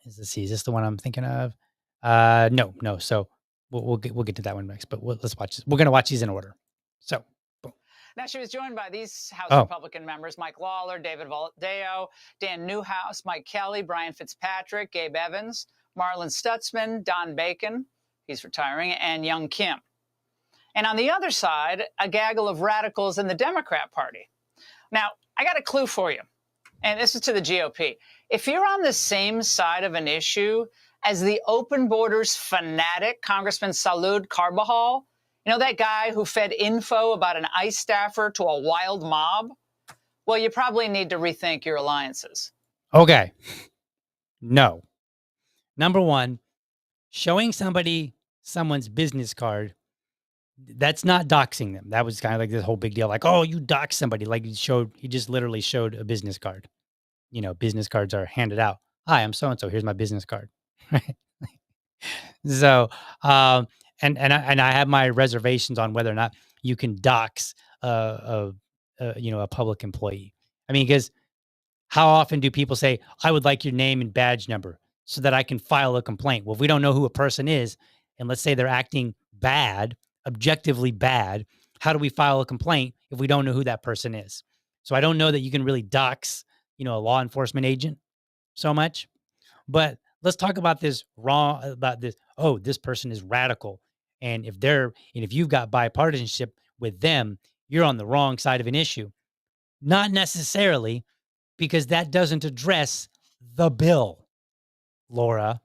is this the one I'm thinking of? No. So we'll get to that one next, but let's watch this. We're going to watch these in order. So, boom. Now, she was joined by these House Oh. Republican members: Mike Lawler, David Valdeo, Dan Newhouse, Mike Kelly, Brian Fitzpatrick, Gabe Evans, Marlon Stutzman, Don Bacon, he's retiring, and Young Kim. And on the other side, a gaggle of radicals in the Democrat Party. Now, I got a clue for you, and this is to the GOP. If you're on the same side of an issue as the open borders fanatic Congressman Salud Carbajal, you know, that guy who fed info about an ICE staffer to a wild mob, well, you probably need to rethink your alliances. Okay. No. Number one, showing somebody someone's business card, that's not doxing them. That was kind of like this whole big deal. Like, oh, you dox somebody. Like he just literally showed a business card. You know, business cards are handed out. Hi, I'm so-and-so. Here's my business card. Right. So, and I have my reservations on whether or not you can dox a public employee. I mean, because how often do people say, I would like your name and badge number so that I can file a complaint? Well, if we don't know who a person is, and let's say they're acting bad, objectively bad, how do we file a complaint if we don't know who that person is? So I don't know that you can really dox, a law enforcement agent so much. But let's talk about this oh, this person is radical. And if you've got bipartisanship with them, you're on the wrong side of an issue. Not necessarily, because that doesn't address the bill, Laura.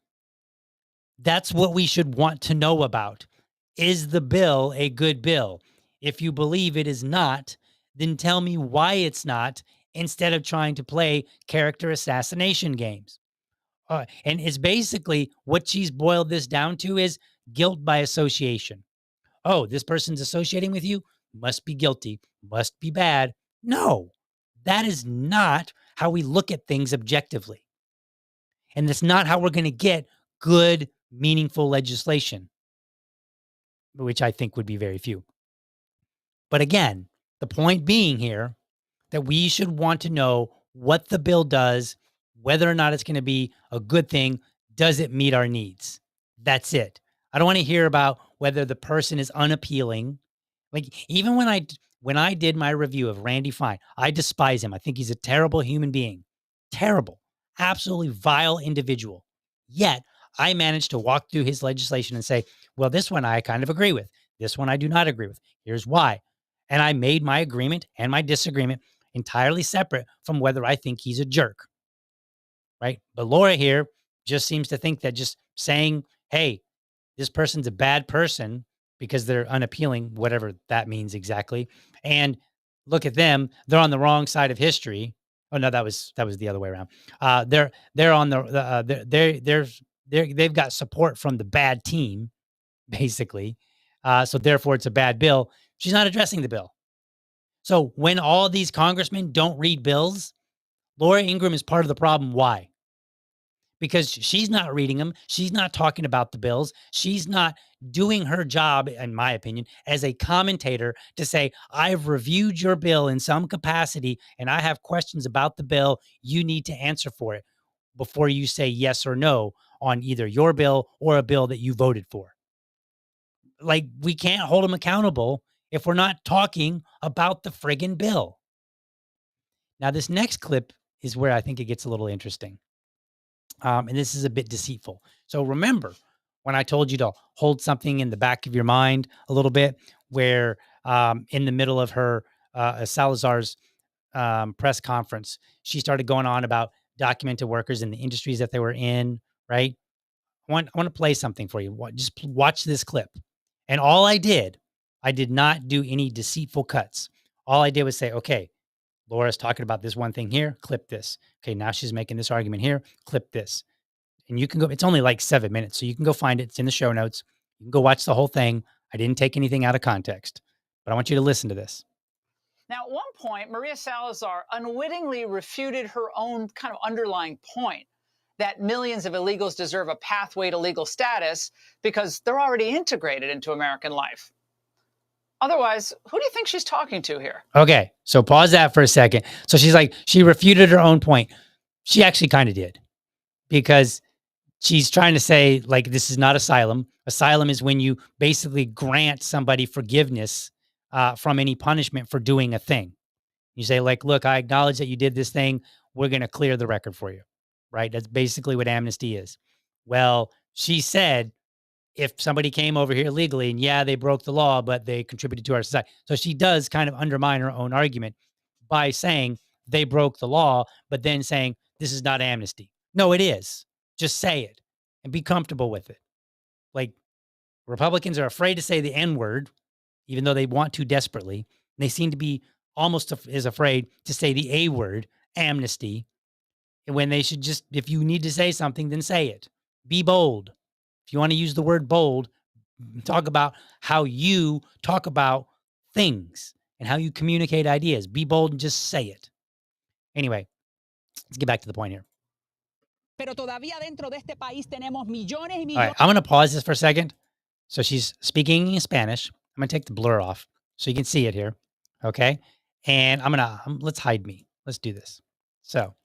That's what we should want to know about. Is the bill a good bill? If you believe it is not, then tell me why it's not, instead of trying to play character assassination games. And it's basically what she's boiled this down to is guilt by association. Oh, this person's associating with you, must be guilty, must be bad. No, that is not how we look at things objectively. And that's not how we're going to get good, meaningful legislation, which I think would be very few. But again, the point being here that we should want to know what the bill does, whether or not it's going to be a good thing. Does it meet our needs? That's it. I don't want to hear about whether the person is unappealing. Like, even when I did my review of Randy Fine, I despise him. I think he's a terrible human being. Terrible. Absolutely vile individual. Yet, I managed to walk through his legislation and say, well, this one I kind of agree with. This one I do not agree with. Here's why. And I made my agreement and my disagreement entirely separate from whether I think he's a jerk. Right? But Laura here just seems to think that just saying, hey, this person's a bad person because they're unappealing, whatever that means exactly. And look at them, they're on the wrong side of history. Oh no, that was the other way around. They're on the they've got support from the bad team, basically. So therefore, it's a bad bill. She's not addressing the bill. So when all these congressmen don't read bills, Laura Ingraham is part of the problem. Why? Because she's not reading them. She's not talking about the bills. She's not doing her job, in my opinion, as a commentator to say, I've reviewed your bill in some capacity and I have questions about the bill. You need to answer for it before you say yes or no on either your bill or a bill that you voted for. Like, we can't hold them accountable if we're not talking about the friggin' bill. Now, this next clip is where I think it gets a little interesting. And this is a bit deceitful. So remember when I told you to hold something in the back of your mind a little bit, where in the middle of her Salazar's press conference, she started going on about documented workers in the industries that they were in, right? I want to play something for you. Just watch this clip. And all I did not do any deceitful cuts. All I did was say, okay, Laura's talking about this one thing here, clip this. Okay, now she's making this argument here, clip this. And you can go, it's only like 7 minutes, so you can go find it. It's in the show notes. You can go watch the whole thing. I didn't take anything out of context, but I want you to listen to this. Now, at one point, Maria Salazar unwittingly refuted her own kind of underlying point that millions of illegals deserve a pathway to legal status because they're already integrated into American life. Otherwise, who do you think she's talking to here? Okay, so pause that for a second. So she's like, she refuted her own point. She actually kind of did, because she's trying to say, like, this is not asylum. Asylum is when you basically grant somebody forgiveness from any punishment for doing a thing. You say, like, look, I acknowledge that you did this thing. We're going to clear the record for you. Right? That's basically what amnesty is. Well, she said, if somebody came over here legally and yeah, they broke the law, but they contributed to our society. So she does kind of undermine her own argument by saying they broke the law, but then saying this is not amnesty. No, it is. Just say it and be comfortable with it. Like, Republicans are afraid to say the N word, even though they want to desperately. And they seem to be almost as afraid to say the A word, amnesty, when they should just, if you need to say something, then say it. Be bold. If you want to use the word bold, talk about how you talk about things and how you communicate ideas. Be bold and just say it. Anyway, let's get back to the point here. Pero todavía dentro de este país tenemos millones y All millones. right, I'm going to pause this for a second. So she's speaking in Spanish. I'm going to take the blur off so you can see it here. Okay. And let's hide me. Let's do this. So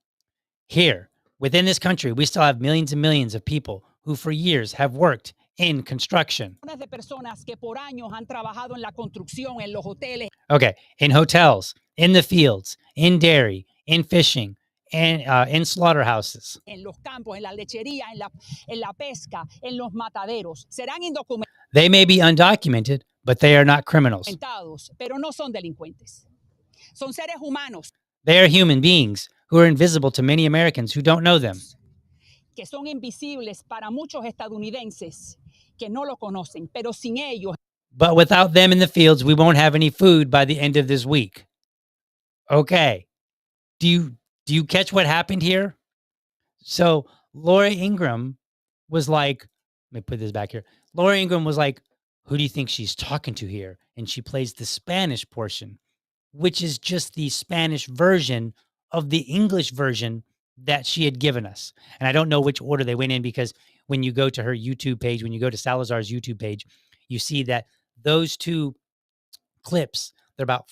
here, within this country, we still have millions and millions of people who for years have worked in construction. De personas que por años han trabajado en la construcción, en los hoteles. Okay, in hotels, in the fields, in dairy, in fishing, and in slaughterhouses. En los campos, en la lechería, en la pesca, en los mataderos. Serán indocumentados. They may be undocumented, but they are not criminals. Pero no son delincuentes. Son seres humanos. They are human beings who are invisible to many Americans who don't know them. Que son invisibles para muchos estadounidenses que no lo conocen, pero sin ellos. But without them in the fields, we won't have any food by the end of this week. Okay. Do you catch what happened here? So Laura Ingraham was like, let me put this back here. Laura Ingraham was like, who do you think she's talking to here? And she plays the Spanish portion, which is just the Spanish version of the English version that she had given us. And I don't know which order they went in, because when you go to her YouTube page, when you go to Salazar's YouTube page, you see that those two clips, they're about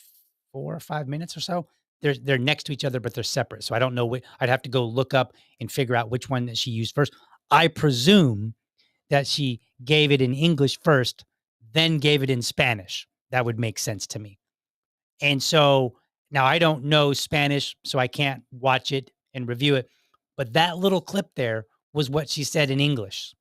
4 or 5 minutes or so. They're next to each other, but they're separate. So I don't know. I'd have to go look up and figure out which one that she used first. I presume that she gave it in English first, then gave it in Spanish. That would make sense to me. And so now I don't know Spanish, so I can't watch it and review it. But that little clip there was what she said in English,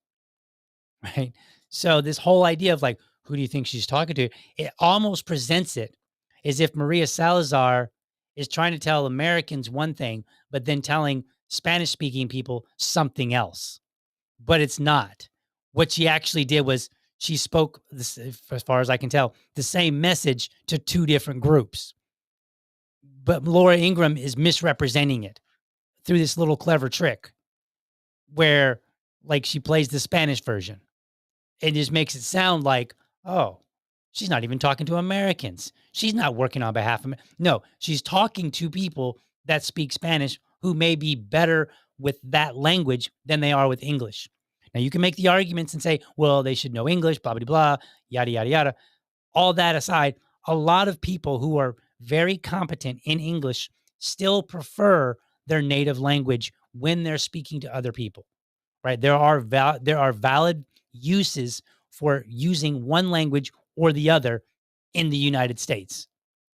right? So this whole idea of like, who do you think she's talking to? It almost presents it as if Maria Salazar is trying to tell Americans one thing, but then telling Spanish-speaking people something else. But it's not. What she actually did was she spoke, this, as far as I can tell, the same message to two different groups. But Laura Ingraham is misrepresenting it through this little clever trick where, like, she plays the Spanish version. It just makes it sound like, oh, she's not even talking to Americans. She's not working on behalf of... No, she's talking to people that speak Spanish who may be better with that language than they are with English. Now, you can make the arguments and say, well, they should know English, blah, blah, blah, yada, yada, yada. All that aside, a lot of people who are very competent in English still prefer their native language when they're speaking to other people, right? There are valid uses for using one language or the other in the United States.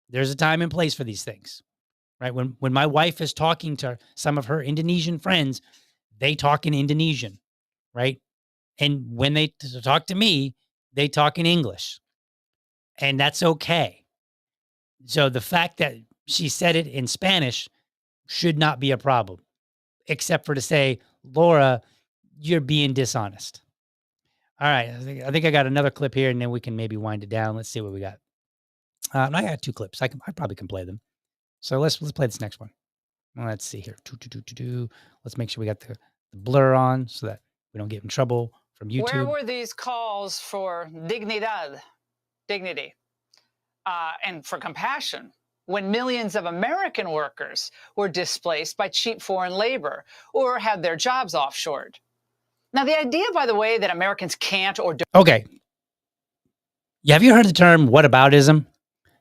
There's a time and place for these things, right? When my wife is talking to some of her Indonesian friends, they talk in Indonesian, right? And when they talk to me, they talk in English. And that's okay. So the fact that she said it in Spanish should not be a problem, except for to say, Laura, you're being dishonest. All right. I think I got another clip here, and then we can maybe wind it down. Let's see what we got. And I got 2 clips. I probably can play them. So let's play this next one. Let's see here. Let's make sure we got the blur on so that we don't get in trouble from YouTube. Where were these calls for dignity, and for compassion when millions of American workers were displaced by cheap foreign labor or had their jobs offshored? Now, the idea, by the way, that Americans can't or don't... Okay. Yeah, have you heard the term whataboutism?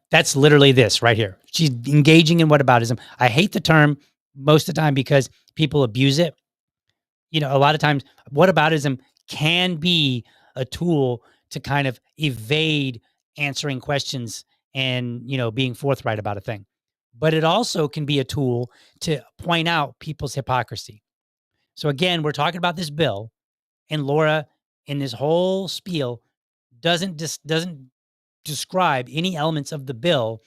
That's literally this right here. She's engaging in whataboutism. I hate the term most of the time because people abuse it. You know, a lot of times whataboutism can be a tool to kind of evade answering questions and, being forthright about a thing. But it also can be a tool to point out people's hypocrisy. So again, we're talking about this bill, and Laura, in this whole spiel, doesn't describe any elements of the bill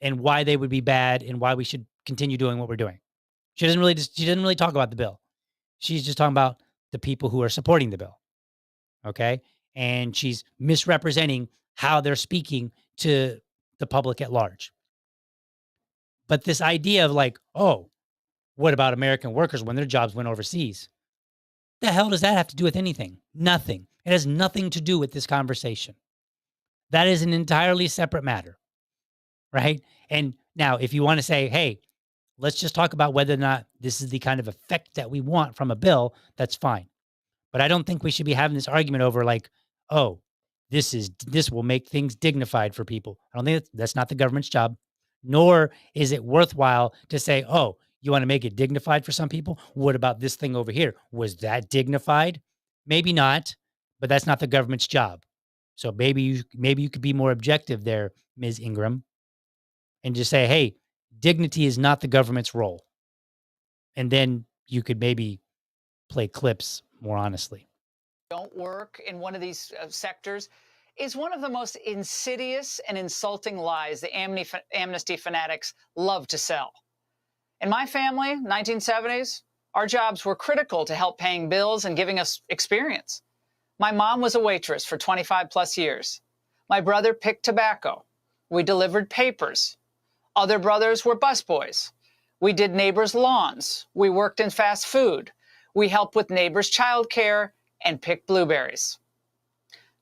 and why they would be bad and why we should continue doing what we're doing. She doesn't really talk about the bill. She's just talking about the people who are supporting the bill. Okay? And she's misrepresenting how they're speaking to the public at large. But this idea of like, oh, what about American workers when their jobs went overseas? The hell does that have to do with anything? Nothing. It has nothing to do with this conversation. That is an entirely separate matter, right? And now, if you want to say, hey, let's just talk about whether or not this is the kind of effect that we want from a bill, that's fine. But I don't think we should be having this argument over like, oh, this will make things dignified for people. I don't think that's not the government's job, nor is it worthwhile to say, oh, you want to make it dignified for some people? What about this thing over here? Was that dignified? Maybe not, but that's not the government's job. So maybe you could be more objective there, Ms. Ingram, and just say, hey, dignity is not the government's role. And then you could maybe play clips more honestly. Don't work in one of these sectors is one of the most insidious and insulting lies the amnesty fanatics love to sell. In my family, 1970s, our jobs were critical to help paying bills and giving us experience. My mom was a waitress for 25 plus years. My brother picked tobacco. We delivered papers. Other brothers were busboys. We did neighbors' lawns. We worked in fast food. We helped with neighbors' childcare and picked blueberries.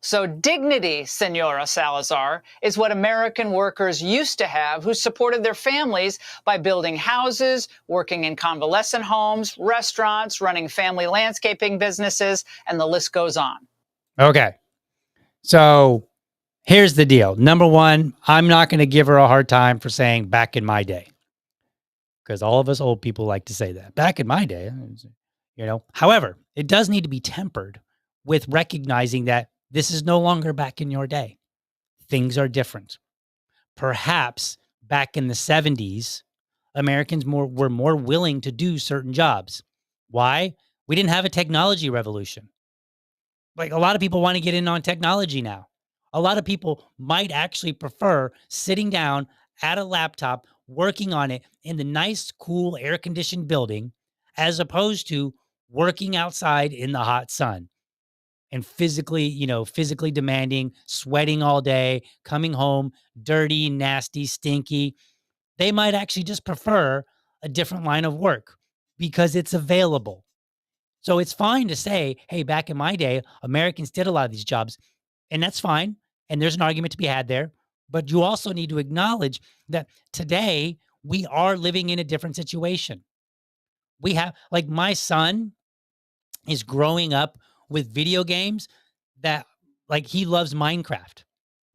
So dignity, Senora Salazar, is what American workers used to have who supported their families by building houses, working in convalescent homes, restaurants, running family landscaping businesses, and the list goes on. Okay. So here's the deal. Number one, I'm not going to give her a hard time for saying back in my day, because all of us old people like to say that. Back in my day, However, it does need to be tempered with recognizing that this is no longer back in your day. Things are different. Perhaps back in the 70s, Americans were more willing to do certain jobs. Why? We didn't have a technology revolution. Like a lot of people want to get in on technology now. A lot of people might actually prefer sitting down at a laptop, working on it in the nice, cool, air-conditioned building, as opposed to working outside in the hot sun and physically demanding, sweating all day, coming home dirty, nasty, stinky. They might actually just prefer a different line of work because it's available. So it's fine to say, hey, back in my day, Americans did a lot of these jobs, and that's fine. And there's an argument to be had there. But you also need to acknowledge that today we are living in a different situation. We have, like, my son is growing up with video games that, like, he loves Minecraft.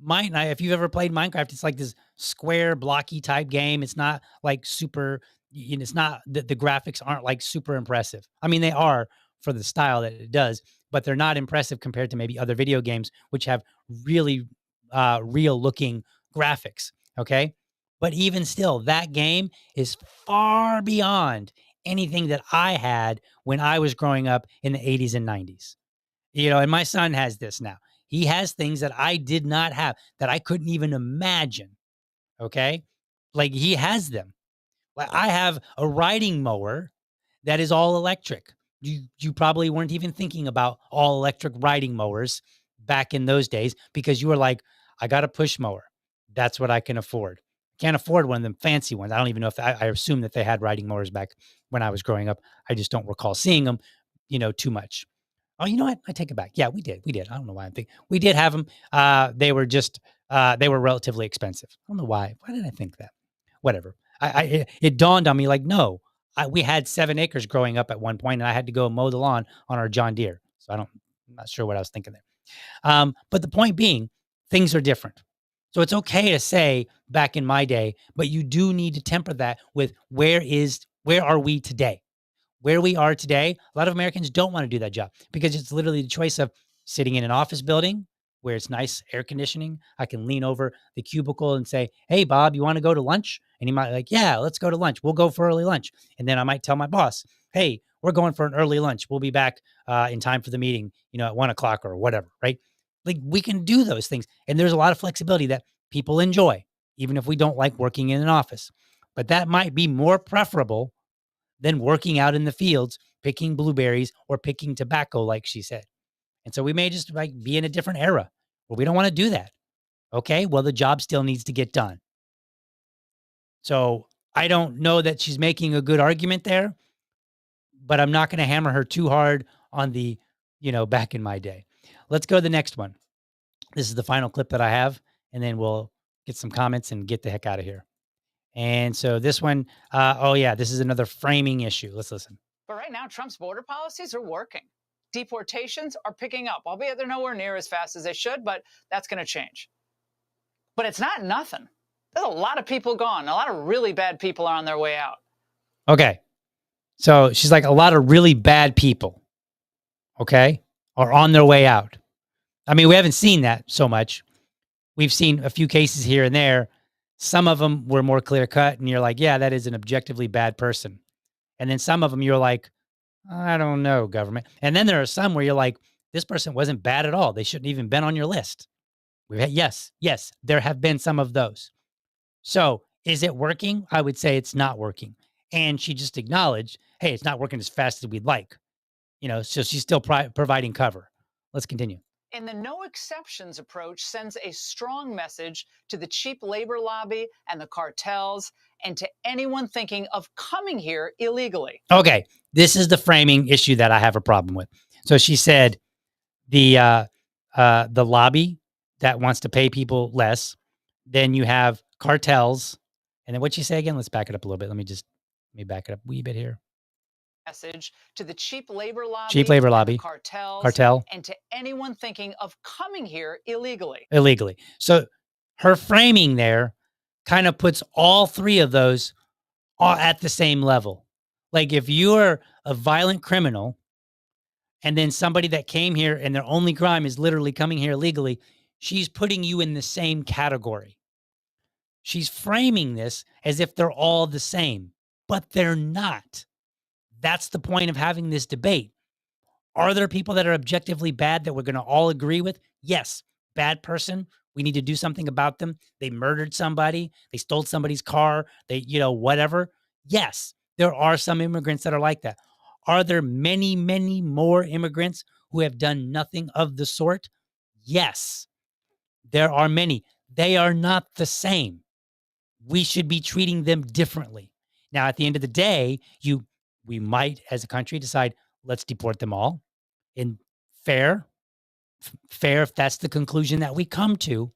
If you've ever played Minecraft, it's like this square blocky type game. It's not like super, it's not the graphics aren't like super impressive. I mean, they are for the style that it does, but they're not impressive compared to maybe other video games, which have really real looking graphics. Okay. But even still, that game is far beyond anything that I had when I was growing up in the 80s and 90s. And my son has this now. He has things that I did not have, that I couldn't even imagine. Okay. Like he has them. Like I have a riding mower that is all electric. You probably weren't even thinking about all electric riding mowers back in those days because you were like, I got a push mower. That's what I can afford. Can't afford one of them fancy ones. I don't even know if I assume that they had riding mowers back when I was growing up. I just don't recall seeing them, too much. Oh, you know what? I take it back. Yeah, we did. I don't know why I'm thinking. We did have them. They were relatively expensive. I don't know why. Why did I think that? Whatever. It dawned on me like, no, we had 7 acres growing up at one point, and I had to go mow the lawn on our John Deere. So I'm not sure what I was thinking there. But the point being, things are different. So it's okay to say back in my day, but you do need to temper that with where are we today? Where we are today, a lot of Americans don't want to do that job because it's literally the choice of sitting in an office building where it's nice air conditioning. I can lean over the cubicle and say, "Hey, Bob, you want to go to lunch?" And he might like, "Yeah, let's go to lunch. We'll go for early lunch." And then I might tell my boss, "Hey, we're going for an early lunch. We'll be back in time for the meeting, at 1 o'clock or whatever." Right? Like we can do those things, and there's a lot of flexibility that people enjoy, even if we don't like working in an office. But that might be more preferable than working out in the fields, picking blueberries or picking tobacco, like she said. And so we may just like be in a different era where we don't want to do that. Okay, well, the job still needs to get done. So I don't know that she's making a good argument there, but I'm not going to hammer her too hard on the, back in my day. Let's go to the next one. This is the final clip that I have, and then we'll get some comments and get the heck out of here. And so this one, this is another framing issue. Let's listen. But right now, Trump's border policies are working. Deportations are picking up, albeit they're nowhere near as fast as they should, but that's going to change. But it's not nothing. There's a lot of people gone. A lot of really bad people are on their way out. Okay. So she's like, a lot of really bad people, okay, are on their way out. I mean, we haven't seen that so much. We've seen a few cases here and there. Some of them were more clear cut, and you're like, yeah, that is an objectively bad person. And then some of them you're like, I don't know, government. And then there are some where you're like, this person wasn't bad at all. They shouldn't even been on your list. Yes, there have been some of those. So is it working? I would say it's not working. And she just acknowledged, hey, it's not working as fast as we'd like. So she's still providing cover. Let's continue. And the no exceptions approach sends a strong message to the cheap labor lobby and the cartels and to anyone thinking of coming here illegally. Okay, this is the framing issue that I have a problem with. So she said the lobby that wants to pay people less, then you have cartels, and then what'd she say again? Let's back it up a little bit. Let me back it up a wee bit here. Message to the cheap labor lobby, cartel, and to anyone thinking of coming here illegally. So her framing there kind of puts all three of those at the same level. Like if you're a violent criminal and then somebody that came here and their only crime is literally coming here illegally, she's putting you in the same category. She's framing this as if they're all the same, but they're not. That's the point of having this debate. Are there people that are objectively bad that we're going to all agree with? Yes. Bad person. We need to do something about them. They murdered somebody. They stole somebody's car. They, whatever. Yes. There are some immigrants that are like that. Are there many, many more immigrants who have done nothing of the sort? Yes. There are many. They are not the same. We should be treating them differently. Now, at the end of the day, we might, as a country, decide, let's deport them all. And fair if that's the conclusion that we come to.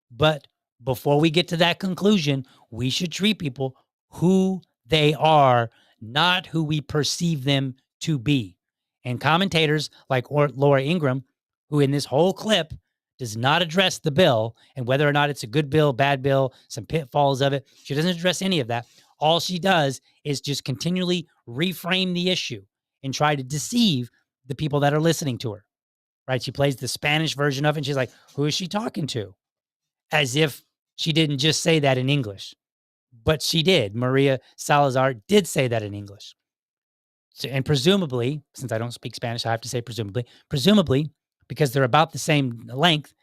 But before we get to that conclusion, we should treat people who they are, not who we perceive them to be. And commentators like Laura Ingraham, who in this whole clip does not address the bill and whether or not it's a good bill, bad bill, some pitfalls of it. She doesn't address any of that. All she does is just continually reframe the issue and try to deceive the people that are listening to her, right? She plays the Spanish version of it, and she's like, who is she talking to? As if she didn't just say that in English. But she did. Maria Salazar did say that in English. So, and presumably, since I don't speak Spanish, I have to say presumably, because they're about the same length,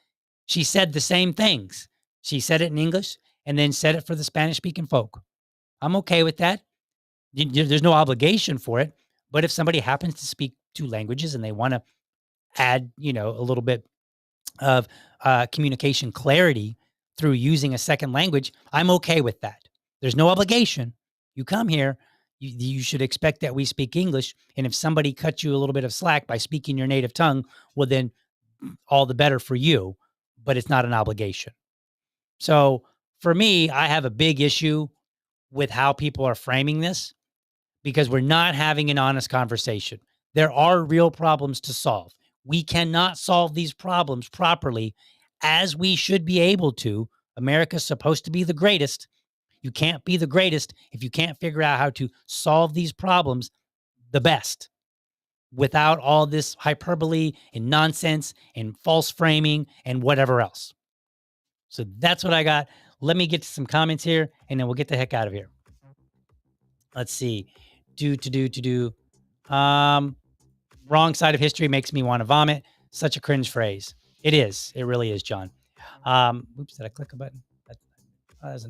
she said the same things. She said it in English and then said it for the Spanish-speaking folk. I'm okay with that. There's no obligation for it. But if somebody happens to speak two languages and they want to add, a little bit of communication clarity through using a second language, I'm okay with that. There's no obligation. You come here, you should expect that we speak English. And if somebody cuts you a little bit of slack by speaking your native tongue, well, then all the better for you. But it's not an obligation. So for me, I have a big issue with how people are framing this because we're not having an honest conversation. There are real problems to solve. We cannot solve these problems properly as we should be able to. America's supposed to be the greatest. You can't be the greatest if you can't figure out how to solve these problems the best. without all this hyperbole and nonsense and false framing and whatever else. So that's what I got. Let me get to some comments here, and then we'll get the heck out of here. Let's see. Wrong side of history makes me want to vomit. Such a cringe phrase. It is. It really is, John. Oops, did I click a button? That was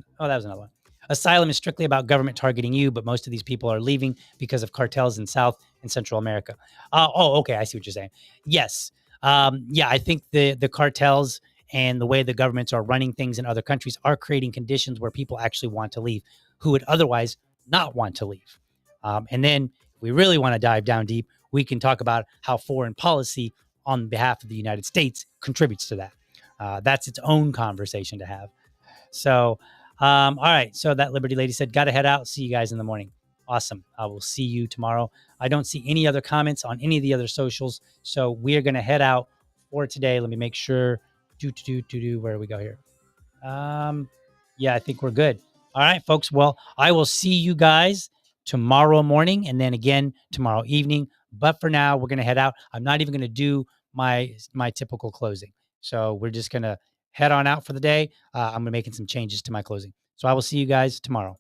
another one. Asylum is strictly about government targeting you, but most of these people are leaving because of cartels in South and Central America. Okay. I see what you're saying. Yes. Yeah, I think the cartels and the way the governments are running things in other countries are creating conditions where people actually want to leave who would otherwise not want to leave. And then if we really want to dive down deep, we can talk about how foreign policy on behalf of the United States contributes to that. That's its own conversation to have. So, all right. So that Liberty lady said, got to head out. See you guys in the morning. Awesome. I will see you tomorrow. I don't see any other comments on any of the other socials. So we are going to head out for today. Let me make sure. Where do we go here? Yeah, I think we're good. All right, folks. Well, I will see you guys tomorrow morning and then again tomorrow evening. But for now, we're going to head out. I'm not even going to do my typical closing. So we're just going to head on out for the day. I'm going to be making some changes to my closing. So I will see you guys tomorrow.